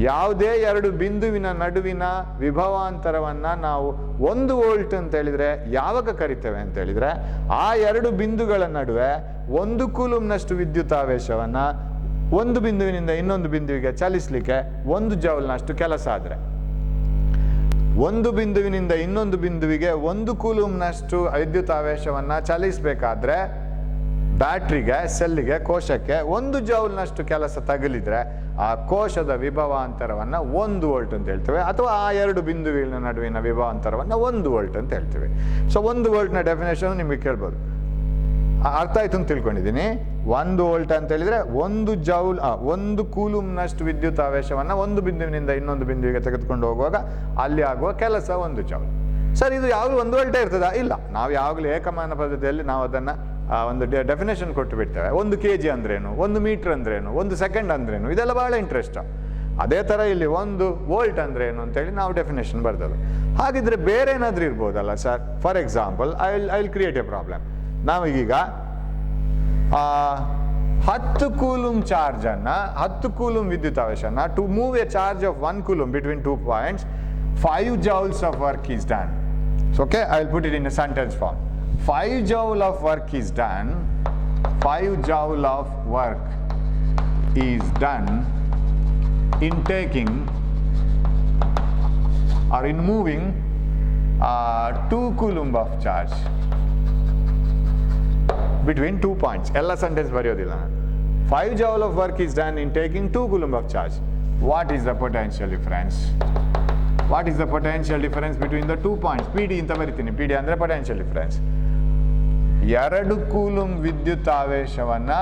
ಯಾವುದೇ 2 ಬಿಂದುವಿನ ನಡುವಿನ ವಿಭವಾಂತರವನ್ನು ನಾವು 1 volt ಅಂತ ಹೇಳಿದರೆ ಯಾವಾಗ ಕರಿತೇವೆ ಅಂತ ಹೇಳಿದರೆ, ಆ 2 ಬಿಂದುಗಳ ನಡುವೆ 1 ಕೂಲಂಬ್ನಷ್ಟು ವಿದ್ಯುತ್ ಆವೇಶವನ್ನು ಒಂದು ಬಿಂದುವಿನಿಂದ ಇನ್ನೊಂದು ಬಿಂದುವಿಗೆ ಚಲಿಸಲಿಕ್ಕೆ 1 ಜೌಲ್ನಷ್ಟು ಕೆಲಸ ಆದರೆ, ಒಂದು ಬಿಂದುವಿನಿಂದ ಇನ್ನೊಂದು ಬಿಂದುವಿಗೆ 1 ಕೂಲಂಬ್ನಷ್ಟು ವಿದ್ಯುತ್ ಆವೇಶವನ್ನು ಚಲಿಸಬೇಕಾದ್ರೆ ಬ್ಯಾಟ್ರಿಗೆ, ಸೆಲ್ಲಿಗೆ, ಕೋಶಕ್ಕೆ 1 ಜೌಲ್ನಷ್ಟು ಕೆಲಸ ತಗುಲಿದ್ರೆ ಆ ಕೋಶದ ವಿಭವಾಂತರವನ್ನು 1 ವೋಲ್ಟ್ ಅಂತ ಹೇಳ್ತೇವೆ, ಅಥವಾ ಆ 2 ಬಿಂದುವಿನ ನಡುವಿನ ವಿಭವಾಂತರವನ್ನು 1 ವೋಲ್ಟ್ ಅಂತ ಹೇಳ್ತೇವೆ. ಸೊ 1 ವೋಲ್ಟ್ನ ಡೆಫಿನೇಷನ್ ನಿಮಗೆ ಕೇಳ್ಬೋದು. ಅರ್ಥ ಆಯ್ತು ಅಂತ ತಿಳ್ಕೊಂಡಿದ್ದೀನಿ. 1 ವೋಲ್ಟ್ ಅಂತ ಹೇಳಿದ್ರೆ 1 ಜೌಲ್ 1 ಕೂಲಂಬ್ನಷ್ಟು ವಿದ್ಯುತ್ ಆವೇಶವನ್ನು ಒಂದು ಬಿಂದುವಿನಿಂದ ಇನ್ನೊಂದು ಬಿಂದುವಿಗೆ ತೆಗೆದುಕೊಂಡು ಹೋಗುವಾಗ ಅಲ್ಲಿ ಆಗುವ ಕೆಲಸ 1 ಜೌಲ್. ಸರ್ ಇದು ಯಾವಾಗಲೂ 1 ವೋಲ್ಟೇ ಇರ್ತದಾ? ಇಲ್ಲ, ನಾವು ಯಾವಾಗಲೂ ಏಕಮಾನ ಪದ್ಧತಿಯಲ್ಲಿ ನಾವು ಅದನ್ನು ಒಂದು ಡೆಫಿನೇಷನ್ ಕೊಟ್ಟು ಬಿಡ್ತೇವೆ. 1 kg ಅಂದ್ರೇನು, 1 ಮೀಟರ್ ಅಂದ್ರೇನು, 1 ಸೆಕೆಂಡ್ ಅಂದ್ರೇನು, ಇದೆಲ್ಲ ಭಾಳ ಇಂಟ್ರೆಸ್ಟ್. ಅದೇ ಥರ ಇಲ್ಲಿ 1 ವೋಲ್ಟ್ ಅಂದರೆ ಏನು ಅಂತೇಳಿ ನಾವು ಡೆಫಿನೇಷನ್ ಬರ್ದಲ್ಲ. ಹಾಗಿದ್ರೆ ಬೇರೆ ಏನಾದರೂ ಇರ್ಬೋದಲ್ಲ ಸರ್? For example I will create a problem. ನಾವೀಗ 10 ಕೂಲುಮ್ ಚಾರ್ಜನ್ನು 10 ಕೂಲುಮ್ ವಿದ್ಯುತಾವೇಶನ to move a charge of 1 coulomb between 2 points 5 joules of work is done. So, okay, I will put it in a sentence form. 5 joule of work is done. 5 joule of work is done in taking or in moving 2 coulomb of charge between 2 points. Ella sentence ಬರೆಯೋದಿಲ್ಲ ನಾನು. 5 joule of work is done in taking 2 coulomb of charge. What is the potential difference? What is the potential difference between the 2 points? PD ಅಂತ ಬರಿತೀನಿ. PD ಅಂದರೆ potential difference. 2 ಕೂಲುಮ್ ವಿದ್ಯುತಾವೇಶವನ್ನ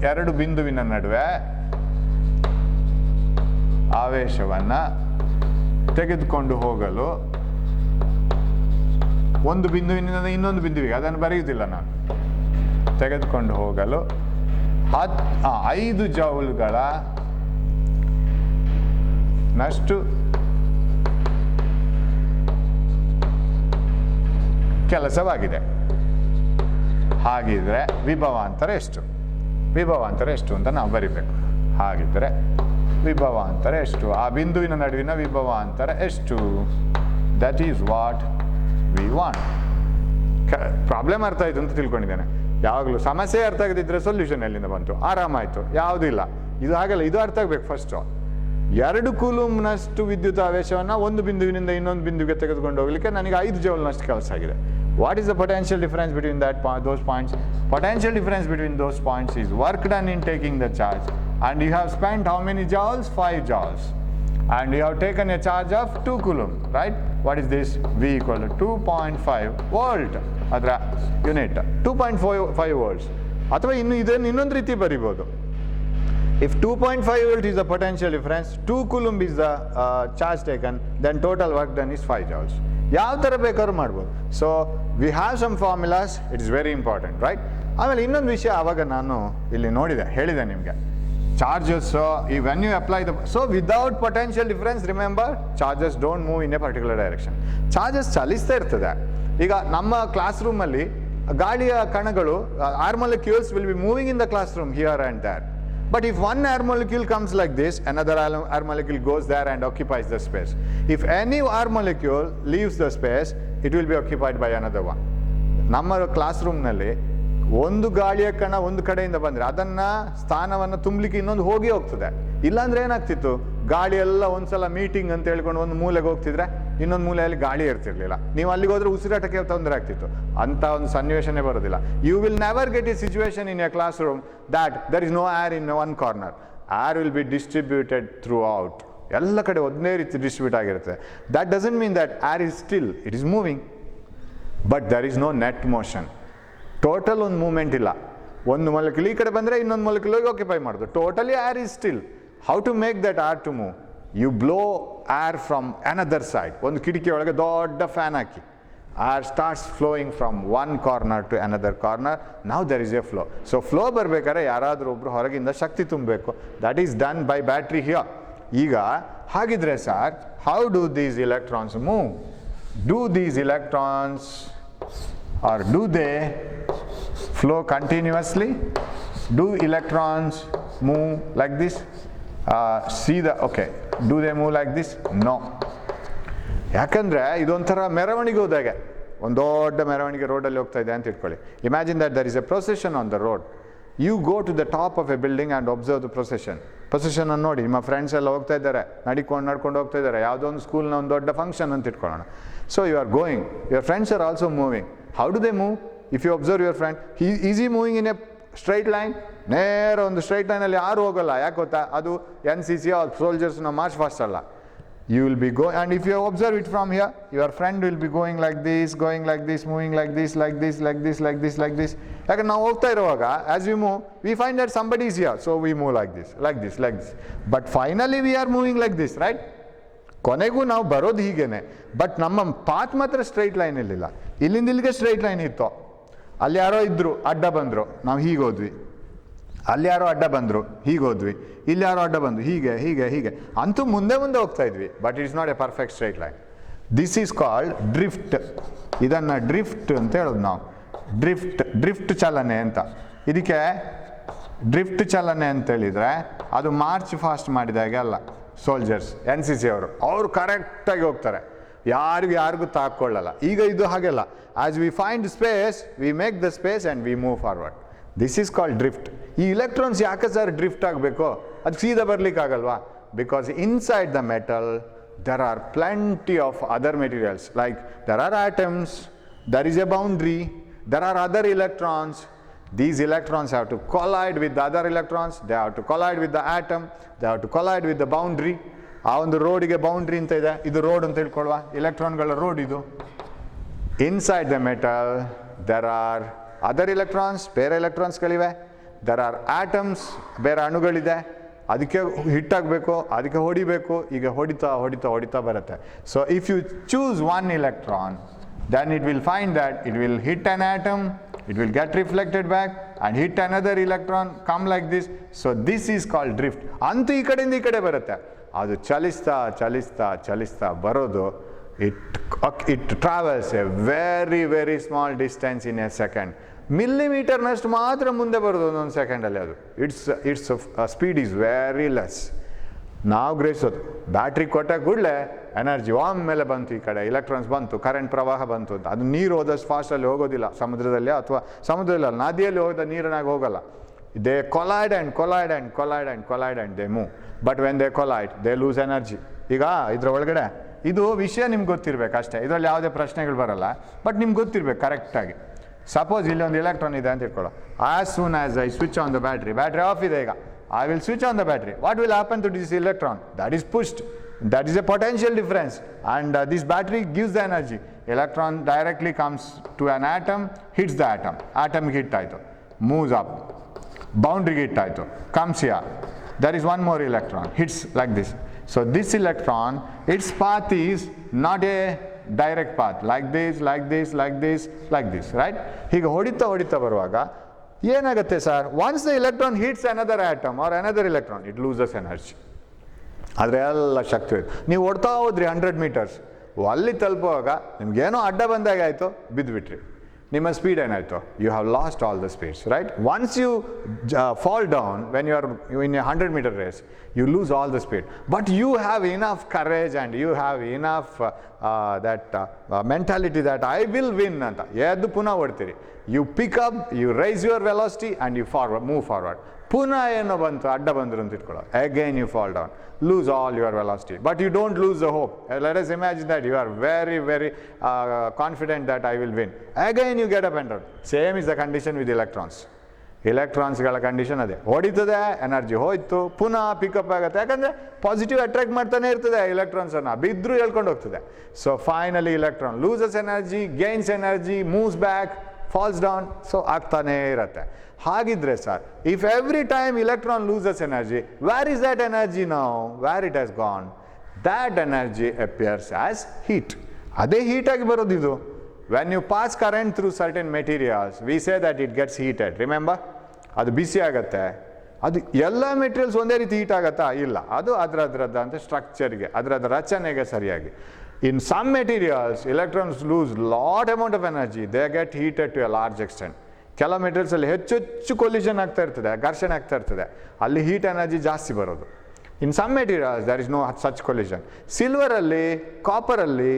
2 ಬಿಂದುವಿನ ನಡುವೆ ಆವೇಶವನ್ನ ತೆಗೆದುಕೊಂಡು ಹೋಗಲು ಒಂದು ಬಿಂದುವಿನಿಂದ ಇನ್ನೊಂದು ಬಿಂದುವಿಗೆ, ಅದನ್ನು ಬರೆಯುವುದಿಲ್ಲ ನಾನು, ತೆಗೆದುಕೊಂಡು ಹೋಗಲು 5 ಜೌಲ್ಗಳ ನಷ್ಟು ಕೆಲಸವಾಗಿದೆ. ಹಾಗಿದ್ರೆ ವಿಭವಾಂತರ ಎಷ್ಟು? ವಿಭವಾಂತರ ಎಷ್ಟು ಅಂತ ನಾವು ಬರಿಬೇಕು. ಹಾಗಿದ್ರೆ ವಿಭವಾಂತರ ಎಷ್ಟು? ಆ ಬಿಂದುವಿನ ನಡುವಿನ ವಿಭವಾಂತರ ಎಷ್ಟು? That is what we want. Problem ಅರ್ಥ ಆಯಿತು ಅಂತ ತಿಳ್ಕೊಂಡಿದ್ದೇನೆ. ಯಾವಾಗಲೂ ಸಮಸ್ಯೆ ಅರ್ಥ ಆಗದಿದ್ದರೆ ಸೊಲ್ಯೂಷನ್ ಎಲ್ಲಿಂದ ಬಂತು? ಆರಾಮಾಯಿತು. ಯಾವುದಿಲ್ಲ, ಇದು ಹಾಗಲ್ಲ, ಇದು ಅರ್ಥ ಆಗಬೇಕು ಫಸ್ಟು. 2 ಕೂಲುಮ್ನಷ್ಟು ವಿದ್ಯುತಾವೇಶವನ್ನು ಒಂದು ಬಿಂದುವಿನಿಂದ ಇನ್ನೊಂದು ಬಿಂದುವಿಗೆ ತೆಗೆದುಕೊಂಡು ಹೋಗಲಿಕ್ಕೆ ನನಗೆ 5 ಜೌಲ್ನಷ್ಟು ಕೆಲಸ ಆಗಿದೆ. What is the potential difference between those points? Potential difference between those points is work done in taking the charge, and you have spent how many joules? 5 joules, and you have taken a charge of 2 coulomb, right? What is this? V equal to 2.5 volt ಅದರ unit 2.5 volts. ಅಥವಾ ಇನ್ನೊಂದು ರೀತಿ ಬರಿಬೋದು. If 2.5 volt is the potential difference, 2 coulomb is the charge taken, then total work done is 5 joules. ಯಾವ ಥರ ಬೇಕಾದ್ರೂ ಮಾಡ್ಬೋದು. So we have some formulas, it is very important, right? ಆಮೇಲೆ ಇನ್ನೊಂದು ವಿಷಯ ಆವಾಗ ನಾನು ಇಲ್ಲಿ ಹೇಳಿದೆ ನಿಮಗೆ, ಚಾರ್ಜಸ್ ಈ when you apply the, so without potential difference remember charges don't move in a particular direction. Charges ಚಲಿಸ್ತಾ ಇರ್ತದೆ. ಈಗ ನಮ್ಮ ಕ್ಲಾಸ್ ರೂಮಲ್ಲಿ ಗಾಳಿಯ ಕಣಗಳು, air molecules will be moving in the classroom here and there. But if one air molecule comes like this, another air molecule goes there and occupies the space. If any air molecule leaves the space, it will be occupied by another one. ನಮ್ಮ class ರೂಮ್ನಲ್ಲಿ ಒಂದು ಗಾಳಿಯ ಕಣ ಒಂದು ಕಡೆಯಿಂದ ಬಂದರೆ ಅದನ್ನು ಸ್ಥಾನವನ್ನು ತುಂಬಲಿಕ್ಕೆ ಇನ್ನೊಂದು ಹೋಗ್ತದೆ. ಇಲ್ಲಾಂದ್ರೆ ಏನಾಗ್ತಿತ್ತು, ಗಾಳಿ ಎಲ್ಲ ಒಂದ್ಸಲ ಮೀಟಿಂಗ್ ಅಂತ ಹೇಳ್ಕೊಂಡು ಒಂದು ಮೂಲೆಗೆ ಹೋಗ್ತಿದ್ರೆ ಇನ್ನೊಂದು ಮೂಲೆಯಲ್ಲಿ ಗಾಳಿ ಇರ್ತಿರ್ಲಿಲ್ಲ. ನೀವು ಅಲ್ಲಿಗೆ ಹೋದ್ರೆ ಉಸಿರಾಟಕ್ಕೆ ತೊಂದರೆ ಆಗ್ತಿತ್ತು. ಅಂತ ಒಂದು ಸನ್ನಿವೇಶನೇ ಬರೋದಿಲ್ಲ. You will never get a situation in a class room that there is no air in one corner. Air will be distributed throughout. ಎಲ್ಲ ಕಡೆ ಒಂದೇ ರೀತಿ ಡಿಸ್ಟ್ರಿಬ್ಯೂಟ್ ಆಗಿರುತ್ತೆ. That doesn't mean that air is still, it is moving, but there is no net motion. Total ಒಂದು movement ಇಲ್ಲ. ಒಂದು ಮೊಲೆಕ್ಯೂಲ್ ಈ ಕಡೆ ಬಂದರೆ ಇನ್ನೊಂದು ಮೊಲೆಕ್ಯೂಲ್ ಹೋಗಿ ಆಕ್ಯುಪೈ ಮಾಡೋದು. Totally air is still. How to make that air to move? You blow air from another side. ಒಂದು ಕಿಟಕಿ ಒಳಗೆ ದೊಡ್ಡ ಫ್ಯಾನ್ ಹಾಕಿ, air starts flowing from one corner to another corner. Now there is a flow. So flow ಬರಬೇಕಾದ್ರೆ ಯಾರಾದರೂ ಒಬ್ಬರು ಹೊರಗಿಂದ ಶಕ್ತಿ ತುಂಬಬೇಕು. That is done by battery here. ಈಗ ಹಾಗಿದ್ರೆ sir, how do these electrons move? Do these electrons or do they flow continuously? Do electrons move like this? Okay, do they move like this? No. ಯಾಕಂದರೆ ಇದೊಂಥರ ಮೆರವಣಿಗೆ ಹೋದಾಗೆ, ಒಂದು ದೊಡ್ಡ ಮೆರವಣಿಗೆ ರೋಡಲ್ಲಿ ಹೋಗ್ತಾ ಇದೆ ಅಂತ ಇಟ್ಕೊಳ್ಳಿ. Imagine that there is a procession on the road. You go to the top of a building and observe the procession. Procession ನೋಡಿ, ನಿಮ್ಮ ಫ್ರೆಂಡ್ಸ್ ಎಲ್ಲ ಹೋಗ್ತಾ ಇದ್ದಾರೆ, ನಡ್ಕೊಂಡು ಹೋಗ್ತಾ ಇದ್ದಾರೆ. ಯಾವುದೋ ಒಂದು ಸ್ಕೂಲ್ನ ಒಂದು ದೊಡ್ಡ ಫಂಕ್ಷನ್ ಅಂತ ಇಟ್ಕೊಳ್ಳೋಣ. So you are going, your friends are also moving. How do they move? If you observe your friend, is he moving in a straight line? ನೇರ ಒಂದು ಸ್ಟ್ರೈಟ್ ಲೈನಲ್ಲಿ ಯಾರು ಹೋಗಲ್ಲ. ಯಾಕೆ ಗೊತ್ತಾ? ಅದು NCC ಸೋಲ್ಜರ್ಸ್ನ ಮಾರ್ಚ್ ಫಾಸ್ಟ್ ಅಲ್ಲ. You will be going, and if you observe it from here, your friend will be going like this, moving like this, like this, like this, like this, like this. ಯಾಕಂದ್ರೆ ನಾವು ಹೋಗ್ತಾ ಇರುವಾಗ, as we move, we find that somebody is here, so we move like this, like this, like this. But finally we are moving like this, right? ಕೊನೆಗೂ ನಾವು ಬರೋದು ಹೀಗೇನೆ. But ನಮ್ಮ path ಮಾತ್ರ ಸ್ಟ್ರೈಟ್ ಲೈನ್ ಇರಲಿಲ್ಲ. ಇಲ್ಲಿಂದ ಇಲ್ಲಿಗೆ ಸ್ಟ್ರೈಟ್ ಲೈನ್ ಇತ್ತು. ಅಲ್ಲಿ ಯಾರೋ ಇದ್ರು, ಅಡ್ಡ ಬಂದರು, ನಾವು ಹೀಗೆ ಹೋದ್ವಿ. ಅಲ್ಲಿ ಯಾರೋ ಅಡ್ಡ ಬಂದರು, ಹೀಗೆ ಹೋದ್ವಿ, ಇಲ್ಲಿ ಯಾರೋ ಅಡ್ಡ ಬಂದು ಹೀಗೆ ಹೀಗೆ ಹೀಗೆ ಅಂತೂ ಮುಂದೆ ಮುಂದೆ ಹೋಗ್ತಾ ಇದ್ವಿ. But it's not A perfect straight line. This is called drift. ಇದನ್ನು ಡ್ರಿಫ್ಟ್ ಅಂತ ಹೇಳೋದು ನಾವು. ಡ್ರಿಫ್ಟ್ ಚಲನೆ ಅಂತ. ಇದಕ್ಕೆ ಡ್ರಿಫ್ಟ್ ಚಲನೆ ಅಂತ ಹೇಳಿದರೆ ಅದು ಮಾರ್ಚ್ ಫಾಸ್ಟ್ ಮಾಡಿದಾಗ ಅಲ್ಲ. ಸೋಲ್ಜರ್ಸ್ NCC ಅವರು ಕರೆಕ್ಟಾಗಿ ಹೋಗ್ತಾರೆ, ಯಾರಿಗೂ ತಾಕೊಳ್ಳಲ್ಲ. ಈಗ ಇದು ಹಾಗೆಲ್ಲ. As we find space, we make the space and we move forward. This is called drift. ಈ ಇಲೆಕ್ಟ್ರಾನ್ಸ್ ಯಾಕೆ ಸರ್ ಡ್ರಿಫ್ಟ್ ಆಗಬೇಕು? ಅದು ಸೀದಾ ಬರಲಿಕ್ಕಾಗಲ್ವಾ? Because inside the metal there are plenty of other materials, like there are atoms, there is a boundary, there are other electrons. These electrons have to collide with the other electrons, they have to collide with the atom, they have to collide with the boundary. ಆ ಒಂದು ರೋಡಿಗೆ boundary ಅಂತ ಇದೆ, ಇದು road ಅಂತ ಹೇಳ್ಕೊಳ್ವಾ, ಎಲೆಕ್ಟ್ರಾನ್ಗಳ road ಇದು. Inside the metal there are other electrons, ಬೇರೆ ಎಲೆಕ್ಟ್ರಾನ್ಸ್ಗಳಿವೆ. there are atoms, ಬೇರೆ ಅಣುಗಳಿದೆ. ಅದಕ್ಕೆ ಹಿಟ್ಟಾಗಬೇಕು, ಅದಕ್ಕೆ ಹೊಡಿಬೇಕು, ಈಗ ಹೊಡಿತಾ ಬರುತ್ತೆ. So if you choose one electron, then it will find that it will hit an atom, it will get reflected back and hit another electron, come like this. So this is called drift. ಅಂತೂ ಈ ಕಡೆಯಿಂದ ಈ ಕಡೆ ಬರುತ್ತೆ. ಅದು ಚಲಿಸ್ತಾ ಬರೋದು. It travels a very very small distance in a second. ಮಿಲಿಮೀಟರ್ನಷ್ಟು ಮಾತ್ರ ಮುಂದೆ ಬರೋದು ಒಂದೊಂದು ಸೆಕೆಂಡಲ್ಲಿ. ಅದು its speed is very less. ನಾವು ಗ್ರಹಿಸೋದು ಬ್ಯಾಟ್ರಿ ಕೊಟ್ಟ ಕೂಡಲೇ ಎನರ್ಜಿ ಒಮ್ಮೆಲೆ ಬಂತು, ಈ ಕಡೆ ಎಲೆಕ್ಟ್ರಾನ್ಸ್ ಬಂತು, ಕರೆಂಟ್ ಪ್ರವಾಹ ಬಂತು ಅಂತ. ಅದು ನೀರು ಹೋದಷ್ಟು ಫಾಸ್ಟಲ್ಲಿ ಹೋಗೋದಿಲ್ಲ ಸಮುದ್ರದಲ್ಲಿ, ಅಥವಾ ಸಮುದ್ರದಲ್ಲಿ ನದಿಯಲ್ಲಿ ಹೋದ ನೀರಿನಾಗ ಹೋಗಲ್ಲ. They collide and they move. But when they collide they loose energy. ಈಗ ಇದ್ರ ಒಳಗಡೆ ಇದು ವಿಷಯ ನಿಮ್ಗೆ ಗೊತ್ತಿರಬೇಕು ಅಷ್ಟೇ, ಇದರಲ್ಲಿ ಯಾವುದೇ ಪ್ರಶ್ನೆಗಳು ಬರಲ್ಲ. ಬಟ್ ನಿಮ್ಗೆ ಗೊತ್ತಿರಬೇಕು ಕರೆಕ್ಟಾಗಿ. ಸಪೋಸ್ ಇಲ್ಲಿ ಒಂದು ಎಲೆಕ್ಟ್ರಾನ್ ಇದೆ ಅಂತ ಇಟ್ಕೊಳ್ಳೋ. As soon as I switch on the battery off ಇದೆ, ಈಗ I will switch on the battery. What will happen to this electron? That is pushed. That is a potential difference and this battery gives the energy. Electron directly comes to an atom, hits the atom. ಆಟಮ್ಗೆ hit ಆಯಿತು, moves up, ಬೌಂಡ್ರಿಗೆ hit ಆಯಿತು, comes here. There is one more electron, hits like this. So this electron, its path is not a direct path, like this, right? ಹೀಗೆ ಹೊಡಿತಾ ಬರುವಾಗ ಏನಾಗುತ್ತೆ sir? Once the electron hits another atom or another electron, it loses energy. ಆದರೆ ಎಲ್ಲ ಶಕ್ತಿ ಹೋಯ್ತು. ನೀವು ಓಡ್ತಾ ಹೋದ್ರಿ 100 ಮೀಟರ್ಸ್, ಅಲ್ಲಿ ತಲುಪುವಾಗ ನಿಮ್ಗೇನೋ ಅಡ್ಡ ಬಂದಾಗ ಆಯಿತು, ಬಿದ್ದುಬಿಟ್ರಿ. ನಿಮ್ಮ ಸ್ಪೀಡ್ ಏನಾಯಿತು? You have lost all the speeds, right? Once you fall down when you are in a 100 meter race, you lose all the speed. But you have enough courage and you have enough mentality that I will win anta. ಎದ್ದು ಪುನಃ ಓಡ್ತೀರಿ. You pick up, you raise your velocity and you move forward. ಪುನಃ ಏನೋ ಬಂತು, ಅಡ್ಡ ಬಂದರು ಅಂತ ಇಟ್ಕೊಳ್ಳೋ. Again you fall down, lose all your velocity. But you don't lose the hope. Let us imagine that you are very very confident that I will win. Again you get up and down. Same is the condition with electrons. ಎಲೆಕ್ಟ್ರಾನ್ಸ್ಗಳ condition ಅದೇ. ಹೊಡಿತದೆ, energy ಹೋಯ್ತು, ಪುನಃ pickup ಆಗುತ್ತೆ. ಯಾಕಂದರೆ positive attract ಮಾಡ್ತಾನೆ ಇರ್ತದೆ ಎಲೆಕ್ಟ್ರಾನ್ಸನ್ನು, ಬಿದ್ದರೂ ಹೇಳ್ಕೊಂಡು ಹೋಗ್ತದೆ. So finally electron loses energy, gains energy, moves back, falls down. So ಆಗ್ತಾನೇ ಇರುತ್ತೆ. ಹಾಗಿದ್ರೆ sir, if every time electron loses energy, where is that energy now? Where it has gone? That energy appears as heat. ಅದೇ ಹೀಟಾಗಿ ಬರೋದು ಇದು. When you pass current through certain materials, we say that it gets heated. Remember? ಅದು ಬಿಸಿ ಆಗುತ್ತೆ. ಅದು ಎಲ್ಲ materials ಒಂದೇ ರೀತಿ ಹೀಟ್ ಆಗುತ್ತಾ? ಇಲ್ಲ. ಅದು ಅದರದ್ರದ್ದು ಅಂತ ಸ್ಟ್ರಕ್ಚರ್ಗೆ, ಅದರದ ರಚನೆಗೆ ಸರಿಯಾಗಿ. In some materials electrons lose lot amount of energy, they get heated to a large extent. ಕೆಲವು ಮೆಟೀರಿಯಲ್ಸಲ್ಲಿ ಹೆಚ್ಚು ಕೊಲಿಷನ್ ಆಗ್ತಾ ಇರ್ತದೆ, ಘರ್ಷಣೆ ಆಗ್ತಾ ಇರ್ತದೆ, ಅಲ್ಲಿ ಹೀಟ್ ಎನರ್ಜಿ ಜಾಸ್ತಿ ಬರೋದು. In some materials there is no such collision. ಸಿಲ್ವರಲ್ಲಿ, ಕಾಪರಲ್ಲಿ,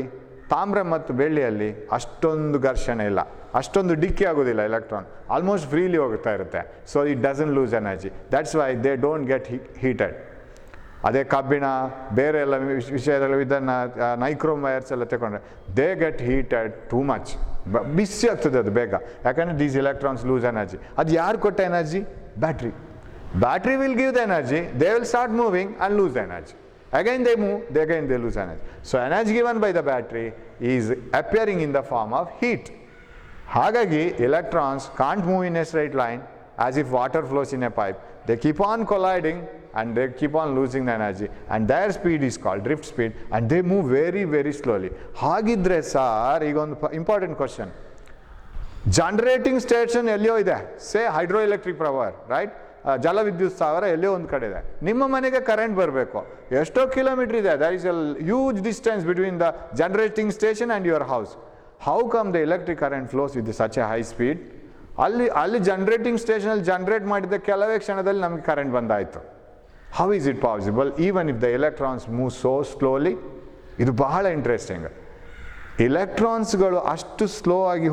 ತಾಮ್ರ ಮತ್ತು ಬೆಳ್ಳಿಯಲ್ಲಿ ಅಷ್ಟೊಂದು ಘರ್ಷಣೆ ಇಲ್ಲ, ಅಷ್ಟೊಂದು ಡಿಕ್ಕಿ ಆಗೋದಿಲ್ಲ. ಎಲೆಕ್ಟ್ರಾನ್ ಆಲ್ಮೋಸ್ಟ್ ಫ್ರೀಲಿ ಹೋಗ್ತಾ ಇರುತ್ತೆ. So it doesn't lose energy. That's why they don't get heated. ಅದೇ ಕಬ್ಬಿಣ, ಬೇರೆ ಎಲ್ಲ ವಿಷಯದಲ್ಲಿ ಇದನ್ನು ನೈಕ್ರೋಮ್ ವೈರ್ಸ್ ಎಲ್ಲ ತಗೊಂಡ್ರೆ they get heated too much. ಬಿಸಿ ಆಗ್ತದೆ ಅದು ಬೇಗ. ಯಾಕಂದರೆ ದೀಸ್ ಎಲೆಕ್ಟ್ರಾನ್ಸ್ ಲೂಸ್ ಎನರ್ಜಿ. ಅದು ಯಾರು ಕೊಟ್ಟ energy? Battery. Battery will give the energy, they will start moving and lose the energy. Again they move, again they lose energy. So energy given by the battery is appearing in the form of heat. ಹಾಗಾಗಿ electrons can't move in a straight line as if water flows in a pipe. They keep on colliding and they keep on losing the energy, and their speed is called drift speed, and they move very very slowly. ಹಾಗಿದ್ರೆ sir, ಈಗ ಒಂದು important question. Generating station ಎಲ್ಲಿಯೋ ಇದೆ, ಸೇ hydro electric power, right? ಜಲವಿದ್ಯುತ್ ಸ್ಥಾವರ ಎಲ್ಲೋ ಒಂದು ಕಡೆ ಇದೆ. ನಿಮ್ಮ ಮನೆಗೆ ಕರೆಂಟ್ ಬರಬೇಕು, ಎಷ್ಟೋ ಕಿಲೋಮೀಟರ್ ಇದೆ, there is a huge distance between the generating station and your house. How come the electric current flows with such a high speed? ಅಲ್ಲಿ ಜನರೇಟಿಂಗ್ ಸ್ಟೇಷನಲ್ಲಿ ಜನರೇಟ್ ಮಾಡಿದ ಕೆಲವೇ ಕ್ಷಣದಲ್ಲಿ ನಮಗೆ ಕರೆಂಟ್ ಬಂದಾಯಿತು. How is it possible even if the electrons move so slowly? ಇದು ಬಹಳ interesting. ಎಲೆಕ್ಟ್ರಾನ್ಸ್ಗಳು ಅಷ್ಟು ಸ್ಲೋ ಆಗಿ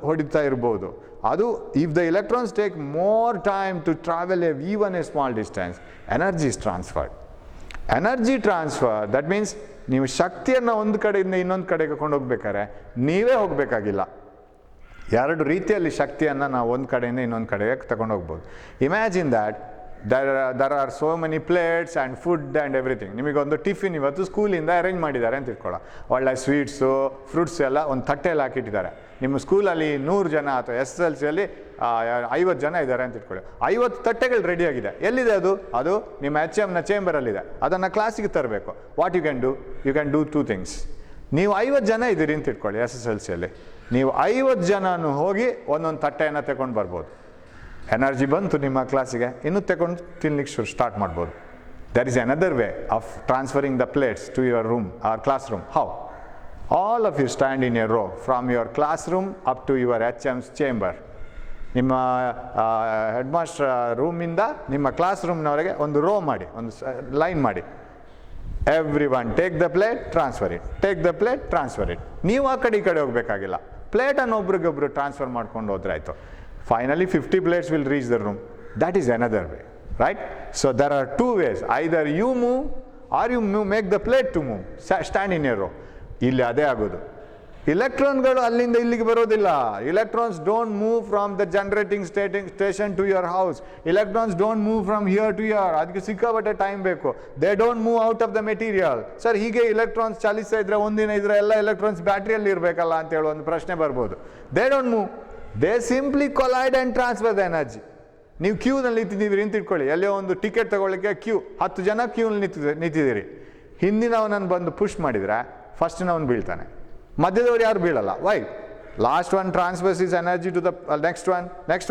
ಹೊಡಿತಾ ಇರ್ಬೋದು. ಅದು if the electrons take more time to travel even a small distance, energy is transferred. Energy transfer that means ನೀವು ಶಕ್ತಿಯನ್ನು ಒಂದು ಕಡೆಯಿಂದ ಇನ್ನೊಂದು ಕಡೆಗೆ ಕೊಂಡೋಗ್ಬೇಕಾದ್ರೆ ನೀವೇ ಹೋಗಬೇಕಾಗಿಲ್ಲ. ಎರಡು ರೀತಿಯಲ್ಲಿ ಶಕ್ತಿಯನ್ನು ನಾವು ಒಂದು ಕಡೆಯಿಂದ ಇನ್ನೊಂದು ಕಡೆಗೆ ತಗೊಂಡೋಗ್ಬೋದು. Imagine that there are so many plates and food and everything. ನಿಮಗೊಂದು ಟಿಫಿನ್ ಇವತ್ತು ಸ್ಕೂಲಿಂದ ಅರೇಂಜ್ ಮಾಡಿದ್ದಾರೆ ಅಂತ ಇಟ್ಕೊಳ್ಳೋ, ಒಳ್ಳೆ ಸ್ವೀಟ್ಸು ಫ್ರೂಟ್ಸ್ ಎಲ್ಲ ಒಂದು ತಟ್ಟೆಯಲ್ಲಿ ಹಾಕಿಟ್ಟಿದ್ದಾರೆ. ನಿಮ್ಮ ಸ್ಕೂಲಲ್ಲಿ 100 ಜನ ಅಥವಾ SSLCಯಲ್ಲಿ 50 ಜನ ಇದ್ದಾರೆ ಅಂತ ಇಟ್ಕೊಳ್ಳಿ. 50 ತಟ್ಟೆಗಳು ರೆಡಿಯಾಗಿದೆ. ಎಲ್ಲಿದೆ ಅದು ನಿಮ್ಮ HMನ ಚೇಂಬರಲ್ಲಿದೆ. ಅದನ್ನು ಕ್ಲಾಸಿಗೆ ತರಬೇಕು. What you can do 2 things. ನೀವು 50 ಜನ ಇದ್ದೀರಿ ಅಂತ ಇಟ್ಕೊಳ್ಳಿ SSLCಯಲ್ಲಿ. ನೀವು 50 ಜನನು ಹೋಗಿ ಒಂದೊಂದು ತಟ್ಟೆಯನ್ನು ತಗೊಂಡು ಬರ್ಬೋದು. ಎನರ್ಜಿ ಬಂತು ನಿಮ್ಮ ಕ್ಲಾಸಿಗೆ, ಇನ್ನೂ ತಗೊಂಡು ತಿನ್ಲಿಕ್ಕೆ ಸ್ಟಾರ್ಟ್ ಮಾಡ್ಬೋದು. There is another way of transferring the plates to your room or class room. How? All of you stand in a row from your class room up to your HM's chamber. ನಿಮ್ಮ head master ರೂಮಿಂದ ನಿಮ್ಮ class ರೂಮ್ನವರೆಗೆ ಒಂದು row ಮಾಡಿ, ಒಂದು line ಮಾಡಿ. Everyone take the plate, transfer it, take the plate, transfer it. ನೀವು ಆ ಕಡೆ ಈ ಕಡೆ ಹೋಗಬೇಕಾಗಿಲ್ಲ, ಪ್ಲೇಟನ್ನು ಒಬ್ರಿಗೊಬ್ರು ಟ್ರಾನ್ಸ್ಫರ್ ಮಾಡ್ಕೊಂಡು ಹೋದ್ರೆ ಆಯಿತು. Finally 50 plates will reach the room. That is another way, right? So there are 2 ways. Either you move or you make the plate to move. Stand in a row. ಇಲ್ಲಿ ಅದೇ ಆಗೋದು. ಇಲೆಕ್ಟ್ರಾನ್ಗಳು ಅಲ್ಲಿಂದ ಇಲ್ಲಿಗೆ ಬರೋದಿಲ್ಲ. Electrons don't move from the generating station to your house. Electrons don't move from here to here. ಅದಕ್ಕೆ ಸಿಕ್ಕಾಪಟ್ಟೆ time ಬೇಕು. They don't move out of the material. Sir, ಹೀಗೆ ಇಲೆಕ್ಟ್ರಾನ್ಸ್ ಚಲಿಸ್ತಾ ಇದ್ರೆ ಒಂದಿನ ಇದ್ರೆ ಎಲ್ಲ ಎಲೆಕ್ಟ್ರಾನ್ಸ್ ಬ್ಯಾಟ್ರಿಯಲ್ಲಿ ಇರಬೇಕಲ್ಲ ಅಂತ ಹೇಳೋ ಒಂದು ಪ್ರಶ್ನೆ ಬರ್ಬೋದು. They don't move. They simply collide and transfer the energy. ನೀವು ಕ್ಯೂನಲ್ಲಿ ನಿಂತಿದ್ದೀರಿ ಅಂತ ಇಟ್ಕೊಳ್ಳಿ. ಎಲ್ಲೋ ಒಂದು ಟಿಕೆಟ್ ತಗೊಳ್ಳಿಕ್ಕೆ 10 ಜನ ಕ್ಯೂನಲ್ಲಿ ನಿಂತಿದ್ದೀರಿ. ಹಿಂದಿನವನನ್ನು ಬಂದು ಪುಷ್ ಮಾಡಿದರೆ ಫಸ್ಟಿನವನು ಬೀಳ್ತಾನೆ, ಮಧ್ಯದವ್ರು ಯಾರು ಬೀಳಲ್ಲ. Why? Last one transfers his energy to the next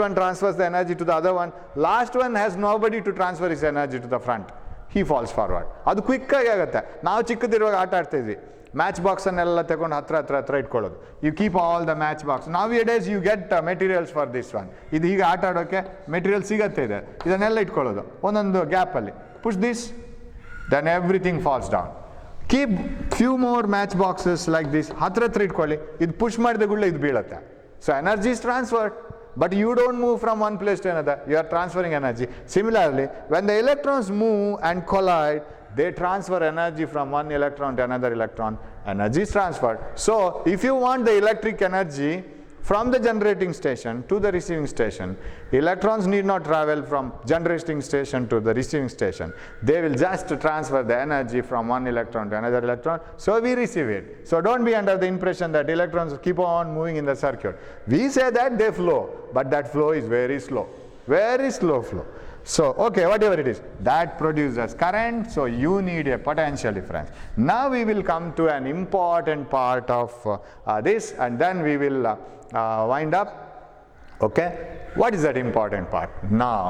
one transfers the energy to the other one. Last one has nobody to transfer his energy to the front. He falls forward. ಅದು ಕ್ವಿಕ್ಕಾಗಿ ಆಗುತ್ತೆ. ನಾವು ಚಿಕ್ಕದಿರುವಾಗ ಆಟ ಆಡ್ತಾ ಇದ್ವಿ, match ಬಾಕ್ಸನ್ನೆಲ್ಲ ತಗೊಂಡು ಹತ್ರ ಇಟ್ಕೊಳ್ಳೋದು. You keep all the match box. Nowadays you get materials for this one. ಇದು ಹೀಗೆ ಆಟ ಆಡೋಕ್ಕೆ ಮೆಟೀರಿಯಲ್ ಸಿಗತ್ತೆ ಇದೆ. ಇದನ್ನೆಲ್ಲ ಇಟ್ಕೊಳ್ಳೋದು ಒಂದೊಂದು ಗ್ಯಾಪಲ್ಲಿ. Push this, then everything falls down. Keep few more match boxes like this. ಹತ್ರ ಇಟ್ಕೊಳ್ಳಿ. ಇದು ಪುಷ್ ಮಾಡಿದ ಗುಳ್ಳೆ ಇದು ಬೀಳುತ್ತೆ. So energy is transferred. But you don't move from one place to another. You are transferring energy. Similarly, when the electrons move and collide, they transfer energy from one electron to another electron. Energy is transferred. So, if you want the electric energy from the generating station to the receiving station, electrons need not travel from generating station to the receiving station. They will just transfer the energy from one electron to another electron, so we receive it. So don't be under the impression that electrons keep on moving in the circuit. We say that they flow, but that flow is very slow flow. So, okay, whatever it is, that produces current, so you need a potential difference. Now we will come to an important part of this, and then we will wind up. Okay, what is that important part? Now,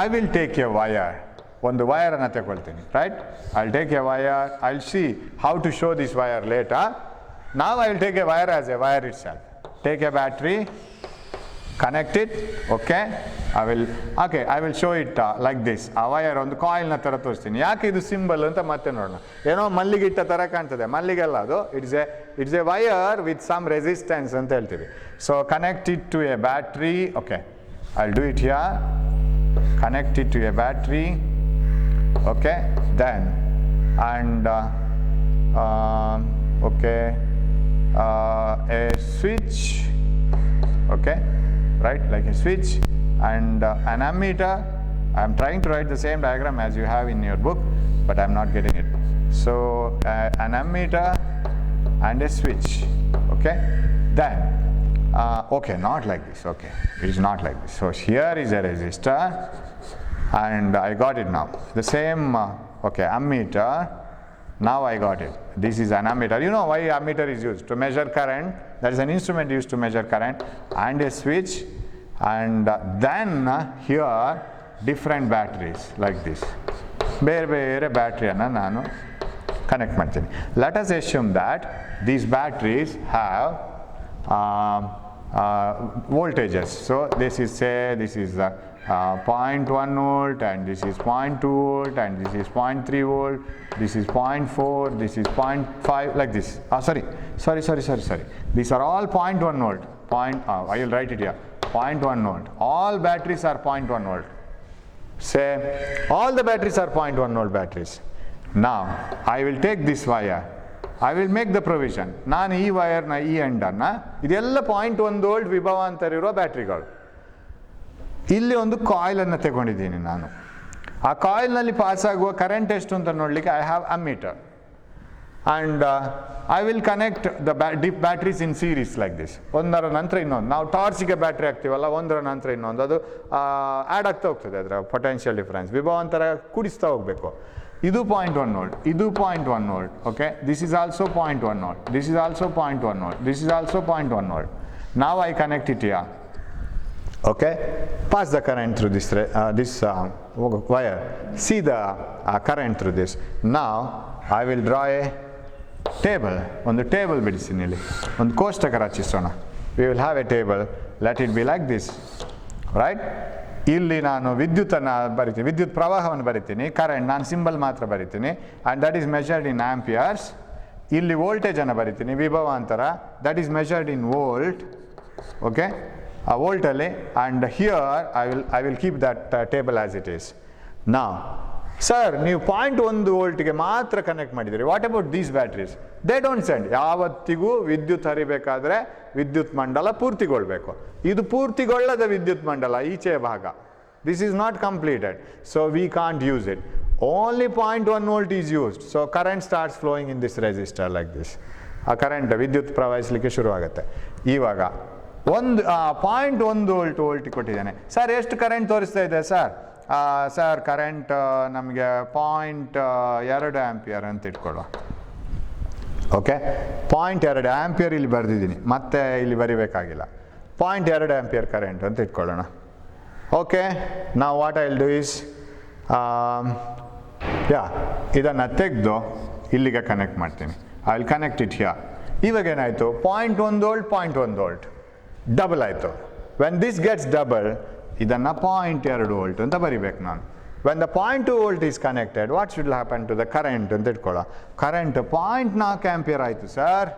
I will take a wire. ಒಂದು ವೈರನ್ನು ತಗೊಳ್ತೀನಿ, right? I'll take a wire. I'll see how to show this wire later. Now I will take a wire as a wire itself. Take a battery, connect it. Okay, I will show it like this. ಆ wire ಒಂದು ಕಾಯಿಲ್ನ ಥರ ತೋರಿಸ್ತೀನಿ. ಯಾಕೆ ಇದು symbol ಅಂತ ಮತ್ತೆ ನೋಡೋಣ. ಏನೋ ಮಲ್ಲಿಗೆ ಇಟ್ಟ ಥರ ಕಾಣ್ತದೆ, ಮಲ್ಲಿಗೆಲ್ಲ ಅದು. It's a wire with some resistance ಅಂತ ಹೇಳ್ತೀವಿ. So connect it to a battery. Okay, I will do it here. Connect it to a battery. Okay, then and a switch. Okay, right, like a switch and an ammeter. I am trying to write the same diagram as you have in your book, but I am not getting it. So an ammeter and a switch. Okay, then okay, not like this. Okay, it is not like this. So here is a resistor, and I got it now. The same okay, ammeter. Now I got it. This is an ammeter. You know why ammeter is used? To measure current. That is an instrument used to measure current. And a switch. and then here different batteries like this. ಬೇರೆ ಬೇರೆ ಬ್ಯಾಟ್ರಿಯನ್ನು ನಾನು connect ಮಾಡ್ತೀನಿ. Let us assume that these batteries have voltages. So this is, say, this is 0.1 volt, and this is 0.2 volt, and this is 0.3 volt, this is 0.4, this is 0.5, like this. Sorry. These are all 0.1 volt. I will write it here. 0.1 volt. All batteries are 0.1 volt. Say all the batteries are 0.1 volt batteries. Now I will take this wire. I will make the provision. ನಾನು ಈ ವೈರ್ನ ಈ ಎಂಡನ್ನು, ಇದೆಲ್ಲ 0.1 volt ವಿಭವಾಂತರ ಇರೋ ಬ್ಯಾಟ್ರಿಗಳು. ಇಲ್ಲಿ ಒಂದು ಕಾಯಿಲನ್ನು ತಗೊಂಡಿದ್ದೀನಿ ನಾನು. ಆ ಕಾಯಿಲ್ನಲ್ಲಿ ಪಾಸ್ ಆಗುವ ಕರೆಂಟ್ ಎಷ್ಟು ಅಂತ ನೋಡಲಿಕ್ಕೆ I have ammeter. And I will connect the batteries in series like this. ಒಂದರ ನಂತರ ಇನ್ನೊಂದು. ನಾವು ಟಾರ್ಚಿಗೆ ಬ್ಯಾಟ್ರಿ ಹಾಕ್ತೀವಲ್ಲ, ಒಂದರ ನಂತರ ಇನ್ನೊಂದು, ಅದು ಆ್ಯಡ್ ಆಗ್ತಾ ಹೋಗ್ತದೆ. ಅದರ ಪೊಟೆನ್ಷಿಯಲ್ ಡಿಫರೆನ್ಸ್ ವಿಭವಾಂತರ ಕೂಡಿಸ್ತಾ ಹೋಗಬೇಕು. ಇದು 0.1 ವೋಲ್ಟ್, ಇದು 0.1 volt. Okay, this is also 0.1 volt, this is also 0.1 volt, this is also 0.1 volt. Now I connect it here. Okay, pass the current through this wire. See the current through this. Now I will draw a table. ಒಂದು table ಬಿಡಿಸ್ತೀನಿ, ಇಲ್ಲಿ ಒಂದು ಕೋಷ್ಟಕ ರಚಿಸೋಣ. We will have a table. Let it be like this, right? ಇಲ್ಲಿ ನಾನು ವಿದ್ಯುತ್ತನ್ನು ಬರಿತೀನಿ, ವಿದ್ಯುತ್ ಪ್ರವಾಹವನ್ನು ಬರಿತೀನಿ. ಕರೆಂಟ್ ನಾನು ಸಿಂಬಲ್ ಮಾತ್ರ ಬರಿತೀನಿ, and that is measured in amperes. ಇಲ್ಲಿ ವೋಲ್ಟೇಜನ್ನು ಬರಿತೀನಿ, ವಿಭವಾಂತರ, that is measured in volt. Okay, ಆ ವೋಲ್ಟಲ್ಲಿ. And here I will keep that table as it is. ನಾ ಸರ್, ನೀವು 0.1 ವೋಲ್ಟ್ಗೆ ಮಾತ್ರ ಕನೆಕ್ಟ್ ಮಾಡಿದ್ದೀರಿ. What about these batteries? They don't send. ಯಾವತ್ತಿಗೂ ವಿದ್ಯುತ್ ಹರಿಬೇಕಾದ್ರೆ ವಿದ್ಯುತ್ ಮಂಡಲ ಪೂರ್ತಿಗೊಳ್ಬೇಕು. ಇದು ಪೂರ್ತಿಗೊಳ್ಳದ ವಿದ್ಯುತ್ ಮಂಡಲ, ಈಚೆಯ ಭಾಗ. This is not completed, so we can't use it. Only 0.1 volt is used. So current starts flowing in this resistor like this. ಆ ಕರೆಂಟ್ ವಿದ್ಯುತ್ ಪ್ರವಹಿಸಲಿಕ್ಕೆ ಶುರುವಾಗುತ್ತೆ. ಇವಾಗ 0.1 ವೋಲ್ಟ್ ಕೊಟ್ಟಿದ್ದಾನೆ. ಸರ್, ಎಷ್ಟು ಕರೆಂಟ್ ತೋರಿಸ್ತಾ ಇದೆ ಸರ್? ಸರ್, ಕರೆಂಟ್ ನಮಗೆ 0.2 ಆಂಪಿಯರ್ ಅಂತ ಇಟ್ಕೊಳ್ಳುವ. ಓಕೆ, 0.2 ಆಂಪಿಯರ್ ಇಲ್ಲಿ ಬರೆದಿದ್ದೀನಿ, ಮತ್ತೆ ಇಲ್ಲಿ ಬರಿಬೇಕಾಗಿಲ್ಲ. 0.2 ಆಂಪಿಯರ್ ಕರೆಂಟ್ ಅಂತ ಇಟ್ಕೊಳ್ಳೋಣ. ಓಕೆ, ನಾವು what I will do is, ಇದನ್ನು ತೆಗೆದು ಇಲ್ಲಿಗೆ ಕನೆಕ್ಟ್ ಮಾಡ್ತೀನಿ. I will connect it here. ಇವಾಗ ಏನಾಯಿತು? 0.1 ವೋಲ್ಟ್ 0.1 ವೋಲ್ಟ್ ಡಬಲ್ ಆಯಿತು. ವೆನ್ ದಿಸ್ ಗೆಟ್ಸ್ ಡಬಲ್, ಇದನ್ನು 0.2 ವೋಲ್ಟ್ ಅಂತ ಬರಿಬೇಕು ನಾನು. When the 0.2 volt is connected, what should happen to the current ಅಂತ ಇಟ್ಕೊಳ್ಳೋ. ಕರೆಂಟ್ 0.4 ಆಂಪಿಯರ್ ಆಯಿತು. Sir,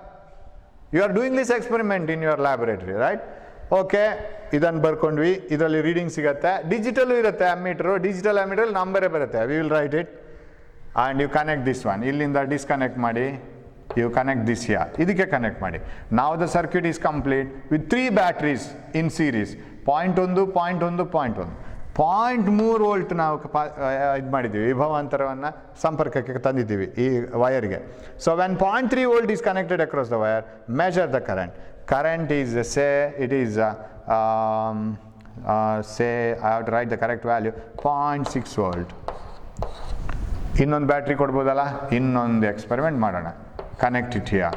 you are doing this experiment in your laboratory, right? Okay, ಇದನ್ನು ಬರ್ಕೊಂಡ್ವಿ. ಇದರಲ್ಲಿ ರೀಡಿಂಗ್ ಸಿಗುತ್ತೆ. ಡಿಜಿಟಲು ಇರುತ್ತೆ ಅಮ್ಮೀಟರು. ಡಿಜಿಟಲ್ ಅಮ್ಮೀಟರಲ್ಲಿ ನಂಬರೇ ಬರುತ್ತೆ. We will write it and you connect this one. ಇಲ್ಲಿಂದ ಡಿಸ್ಕನೆಕ್ಟ್ ಮಾಡಿ, you connect this here. ಇದಕ್ಕೆ ಕನೆಕ್ಟ್ ಮಾಡಿ. Now the circuit is complete with 3 batteries in series. 0.1, 0.1, 0.1. 0.3 volt ನಾವು ಇದು ಮಾಡಿದ್ದೀವಿ, ವಿಭವಾಂತರವನ್ನು ಸಂಪರ್ಕಕ್ಕೆ ತಂದಿದ್ದೀವಿ ಈ ವೈರ್ಗೆ. So when 0.3 volt is connected across the wire, measure the current. Current is it is say I have to write the correct value, 0.6 volt. ಇನ್ನೊಂದು battery ಕೊಡ್ಬೋದಲ್ಲ? ಇನ್ನೊಂದು ಎಕ್ಸ್ಪೆರಿಮೆಂಟ್ ಮಾಡೋಣ. Connect it here.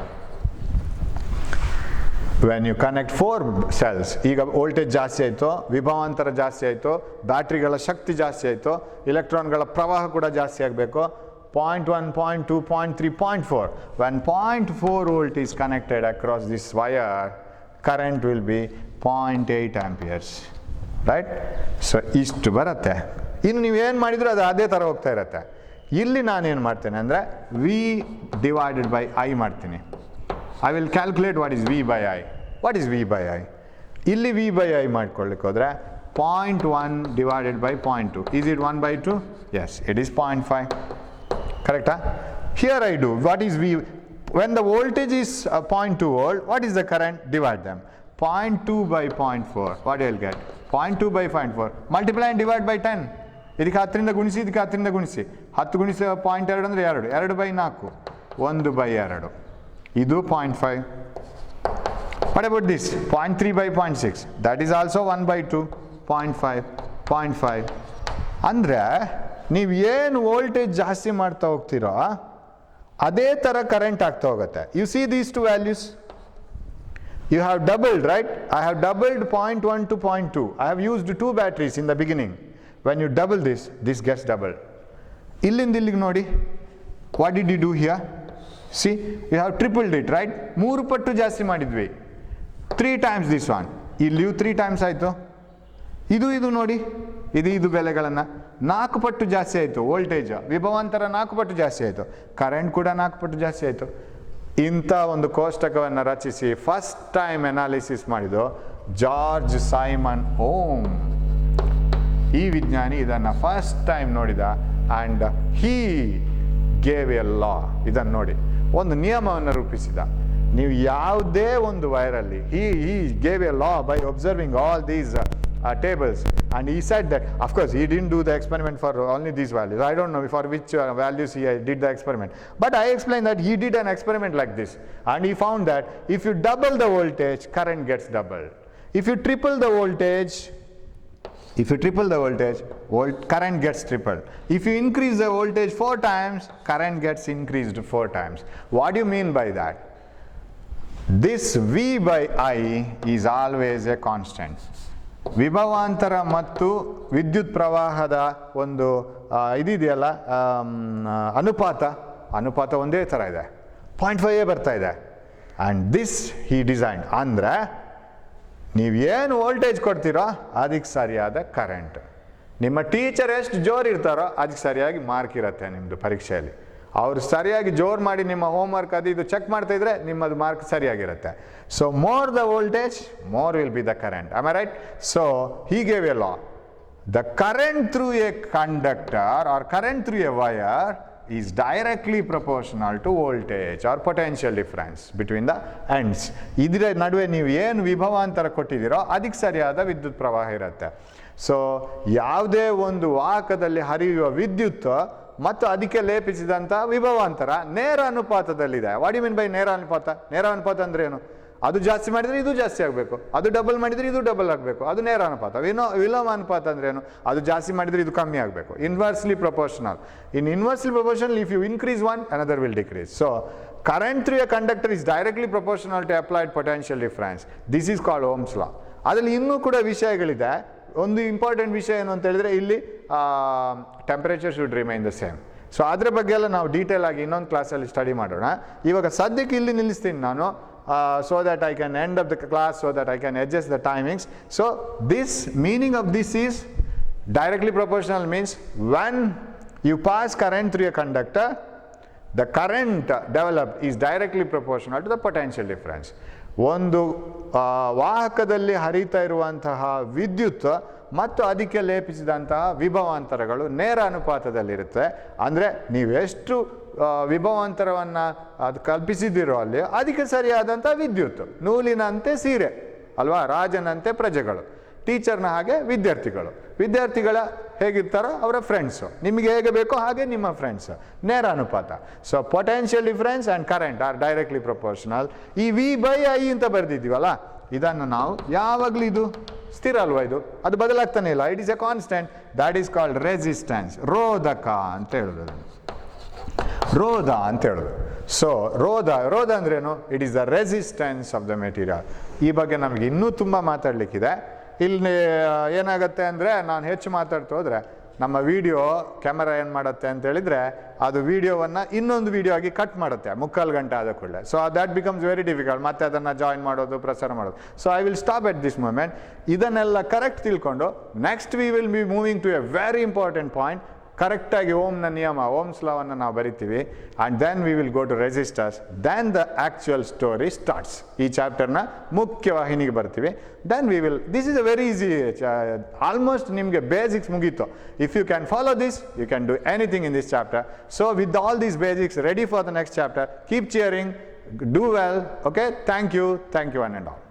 When you connect 4 cells, ಈಗ voltage ಜಾಸ್ತಿ ಆಯಿತು, ವಿಭವಾಂತರ ಜಾಸ್ತಿ ಆಯಿತು, ಬ್ಯಾಟ್ರಿಗಳ ಶಕ್ತಿ ಜಾಸ್ತಿ ಆಯಿತು, ಇಲೆಕ್ಟ್ರಾನ್ಗಳ ಪ್ರವಾಹ ಕೂಡ ಜಾಸ್ತಿ ಆಗಬೇಕು. 0.1, 0.2, 0.3, 0.4. When 0.4 volt is connected across this wire, current will be 0.8 amperes, right? So ಇಷ್ಟು ಬರುತ್ತೆ. ಇನ್ನು ನೀವೇನು ಮಾಡಿದ್ರು ಅದು ಅದೇ ಥರ ಹೋಗ್ತಾ ಇರುತ್ತೆ. ಇಲ್ಲಿ ನಾನೇನು ಮಾಡ್ತೇನೆ ಅಂದರೆ ವಿ ಡಿವೈಡೆಡ್ ಬೈ ಐ ಮಾಡ್ತೀನಿ. I will calculate what is V by I. What is V by I? ಇಲ್ಲಿ ವಿ ಬೈ ಐ ಮಾಡ್ಕೊಳ್ಳಿಕ್ಕೆ ಹೋದರೆ 0.1 divided by 0.2. Is it 1/2? Yes, it is 0.5. ಕರೆಕ್ಟಾ? Here I do what is V. When the voltage is 0.2 volt, what is the current? Divide them. 0.2 by 0.4. What you will get? 0.2 by 0.4. Multiply and divide by 10. ಇದಕ್ಕೆ 10ರಿಂದ ಗುಣಿಸಿ, ಇದಕ್ಕೆ 10ರಿಂದ ಗುಣಿಸಿ. 10 ಗುಣಿಸಿ 0.2 ಅಂದರೆ 2. 2/4, 1/2. ಇದು 0.5. What about this? 0.3 by 0.6. That is also 1/2, 0.5, 0.5. ಅಂದರೆ ನೀವು ಏನು ವೋಲ್ಟೇಜ್ ಜಾಸ್ತಿ ಮಾಡ್ತಾ ಹೋಗ್ತೀರೋ ಅದೇ ಥರ ಕರೆಂಟ್ ಆಗ್ತಾ ಹೋಗುತ್ತೆ. U see these 2 values. You have doubled, right? I have doubled 0.1 to 0.2. I have used 2 batteries in the beginning. When you double this gets doubled. Illinda illige nodi. What did you do here? See, you have tripled it, right? 3 ಪಟ್ಟು ಜಾಸ್ತಿ ಮಾಡಿದ್ವಿ. 3 times this one. ಇಲ್ಲಿಯೂ 3 times ಆಯಿತು. ಇದು ನೋಡಿ, ಇದು ಬೆಲೆಗಳನ್ನು 4 ಪಟ್ಟು ಜಾಸ್ತಿ ಆಯಿತು. ವೋಲ್ಟೇಜ್ ವಿಭವಾಂತರ 4 ಪಟ್ಟು ಜಾಸ್ತಿ ಆಯಿತು. ಕರೆಂಟ್ ಕೂಡ 4 ಪಟ್ಟು ಜಾಸ್ತಿ ಆಯಿತು. ಇಂಥ ಒಂದು ಕೋಷ್ಟಕವನ್ನು ರಚಿಸಿ ಫಸ್ಟ್ ಟೈಮ್ ಅನಾಲಿಸಿಸ್ ಮಾಡಿದ್ದು ಜಾರ್ಜ್ ಸೈಮನ್ ಓಮ್. ಈ ವಿಜ್ಞಾನಿ ಇದನ್ನು ಫಸ್ಟ್ ಟೈಮ್ ನೋಡಿದ ಆ್ಯಂಡ್ ಹೀ ಗೇವ್ ಎ ಲಾ. ಇದನ್ನು ನೋಡಿ ಒಂದು ನಿಯಮವನ್ನು ರೂಪಿಸಿದ. ನೀವು ಯಾವುದೇ ಒಂದು ವೈರಲ್ಲಿ he gave a law by observing all these tables, and he said that, of course he didn't do the experiment for only these values. I don't know for which values he did the experiment, but I explained that he did an experiment like this, and he found that if you double the voltage, current gets doubled. If you triple the voltage, current gets tripled. If you increase the voltage 4 times, current gets increased 4 times. What do you mean by that? This V by I is always a constant. ವಿಭವಾಂತರ ಮತ್ತು ವಿದ್ಯುತ್ ಪ್ರವಾಹದ ಒಂದು ಇದಿದೆಯಲ್ಲ, ಅನುಪಾತ ಒಂದೇ ಥರ ಇದೆ, 0.5 ಬರ್ತಾ ಇದೆ. And this he design. ಅಂದರೆ ನೀವು ಏನು ವೋಲ್ಟೇಜ್ ಕೊಡ್ತೀರೋ ಅದಕ್ಕೆ ಸರಿಯಾದ ಕರೆಂಟ್. ನಿಮ್ಮ ಟೀಚರ್ ಎಷ್ಟು ಜೋರು ಇರ್ತಾರೋ ಅದಕ್ಕೆ ಸರಿಯಾಗಿ ಮಾರ್ಕ್ ಇರುತ್ತೆ ನಿಮ್ಮದು ಪರೀಕ್ಷೆಯಲ್ಲಿ. ಅವರು ಸರಿಯಾಗಿ ಜೋರು ಮಾಡಿ ನಿಮ್ಮ ಹೋಮ್ವರ್ಕ್ ಇದು ಚೆಕ್ ಮಾಡ್ತಾ ಇದ್ರೆ ನಿಮ್ಮದು ಮಾರ್ಕ್ ಸರಿಯಾಗಿರುತ್ತೆ. So more the voltage, more will be the current. Am I right? So he gave a law. The current through a conductor or current through a wire is directly proportional to voltage or potential difference between the ends. ಇದರ ನಡುವೆ ನೀವು ಏನು ವಿಭವಾಂತರ ಕೊಟ್ಟಿದ್ದೀರೋ ಅದಕ್ಕೆ ಸರಿಯಾದ ವಿದ್ಯುತ್ ಪ್ರವಾಹ ಇರುತ್ತೆ. So ಯಾವುದೇ ಒಂದು ವಾಹಕದಲ್ಲಿ ಹರಿಯುವ ವಿದ್ಯುತ್ ಮತ್ತು ಅದಕ್ಕೆ ಲೇಪಿಸಿದಂಥ ವಿಭವಾಂತರ ನೇರ ಅನುಪಾತದಲ್ಲಿದೆ. ವಾಟ್ ಯು ಮೀನ್ ಬೈ ನೇರ ಅನುಪಾತ? ನೇರ ಅನುಪಾತ ಅಂದರೆ ಏನು? ಅದು ಜಾಸ್ತಿ ಮಾಡಿದರೆ ಇದು ಜಾಸ್ತಿ ಆಗಬೇಕು, ಅದು ಡಬಲ್ ಮಾಡಿದರೆ ಇದು ಡಬಲ್ ಆಗಬೇಕು, ಅದು ನೇರ ಅನುಪಾತ. ವಿಲೋಮ ಅನುಪಾತ ಅಂದರೆ ಏನು? ಅದು ಜಾಸ್ತಿ ಮಾಡಿದರೆ ಇದು ಕಮ್ಮಿ ಆಗಬೇಕು. Inversely proportional. In inversely proportional, if you increase one, another will decrease. So current through a conductor is directly proportional to applied potential difference. This is called Ohm's law. ಅದರಲ್ಲಿ ಇನ್ನೂ ಕೂಡ ವಿಷಯಗಳಿದೆ. ಒಂದು ಇಂಪಾರ್ಟೆಂಟ್ ವಿಷಯ ಏನು ಅಂತ ಹೇಳಿದ್ರೆ, ಇಲ್ಲಿ temperature should remain the same. So ಅದ್ರ ಬಗ್ಗೆ ಎಲ್ಲ ನಾವು ಡೀಟೇಲ್ ಆಗಿ ಇನ್ನೊಂದು ಕ್ಲಾಸಲ್ಲಿ ಸ್ಟಡಿ ಮಾಡೋಣ. ಇವಾಗ ಸದ್ಯಕ್ಕೆ ಇಲ್ಲಿ ನಿಲ್ಲಿಸ್ತೀನಿ ನಾನು, so that I can end up the class, so that I can adjust the timings. So this meaning of this is directly proportional means when you pass current through a conductor, the current developed is directly proportional to the potential difference. ಒಂದು ವಾಹಕದಲ್ಲಿ ಹರಿತಾ ಇರುವಂತಹ ವಿದ್ಯುತ್ ಮತ್ತು ಅದಕ್ಕೆ ಲೇಪಿಸಿದಂತಹ ವಿಭವಾಂತರಗಳು ನೇರ ಅನುಪಾತದಲ್ಲಿರುತ್ತೆ. ಅಂದರೆ ನೀವೆಷ್ಟು ವಿಭವಾಂತರವನ್ನು ಅದು ಕಲ್ಪಿಸಿದಿರೋ ಅಲ್ಲಿ ಅದಕ್ಕೆ ಸರಿಯಾದಂಥ ವಿದ್ಯುತ್. ನೂಲಿನಂತೆ ಸೀರೆ ಅಲ್ವಾ, ರಾಜನಂತೆ ಪ್ರಜೆಗಳು, ಟೀಚರ್ನ ಹಾಗೆ ವಿದ್ಯಾರ್ಥಿಗಳ ಹೇಗಿರ್ತಾರೋ ಅವರ ಫ್ರೆಂಡ್ಸು, ನಿಮಗೆ ಹೇಗೆ ಬೇಕೋ ಹಾಗೆ ನಿಮ್ಮ ಫ್ರೆಂಡ್ಸ್. ನೇರ ಅನುಪಾತ. So potential difference and current R directly proportional. ಈ ವಿ ಬೈ ಐ ಅಂತ ಬರೆದಿದ್ದೀವಲ್ಲ, ಇದನ್ನು ನಾವು ಯಾವಾಗಲೂ ಇದು ಸ್ಥಿರ ಅಲ್ವಾ, ಅದು ಬದಲಾಗ್ತಾನೆ ಇಲ್ಲ. It is a constant. That is called resistance. ರೋಧಕ ಅಂತ ಹೇಳೋದು, ರೋಧ ಅಂತ ಹೇಳೋದು. ಸೊ ರೋಧ ಅಂದ್ರೇನು? It is the resistance of the material. ಈ ಬಗ್ಗೆ ನಮಗೆ ಇನ್ನೂ ತುಂಬ ಮಾತಾಡಲಿಕ್ಕಿದೆ. ಇಲ್ಲಿ ಏನಾಗುತ್ತೆ ಅಂದರೆ, ನಾನು ಹೆಚ್ಚು ಮಾತಾಡ್ತಾ ಹೋದರೆ ನಮ್ಮ ವಿಡಿಯೋ ಕ್ಯಾಮರಾ ಏನು ಮಾಡುತ್ತೆ ಅಂತ ಹೇಳಿದರೆ, ಅದು ವಿಡಿಯೋವನ್ನು ಇನ್ನೊಂದು ವಿಡಿಯೋ ಆಗಿ ಕಟ್ ಮಾಡುತ್ತೆ 3/4 ಗಂಟೆ ಆದ ಕೂಡಲೇ. So that becomes very difficult. ಮತ್ತೆ ಅದನ್ನು ಜಾಯಿನ್ ಮಾಡೋದು, ಪ್ರಸಾರ ಮಾಡೋದು. So I will stop at this moment. ಇದನ್ನೆಲ್ಲ ಕರೆಕ್ಟ್ ತಿಳ್ಕೊಂಡು next we will be moving to a very important point. ಕರೆಕ್ಟಾಗಿ ಓಮ್ನ ನಿಯಮ, ಓಮ್ಸ್ ಲಾವನ್ನು ನಾವು ಬರಿತೀವಿ. And then we will go to resistors. Then the actual story starts. ಈ ಚಾಪ್ಟರ್ನ ಮುಖ್ಯವಾಹಿನಿಗೆ ಬರ್ತೀವಿ. Then we will, this is a very easy, almost ನಿಮಗೆ ಬೇಸಿಕ್ಸ್ ಮುಗೀತು. If you can follow this, you can do anything in this chapter. So with all these basics ready for the next chapter. Keep cheering, do well. Okay, thank you one and all.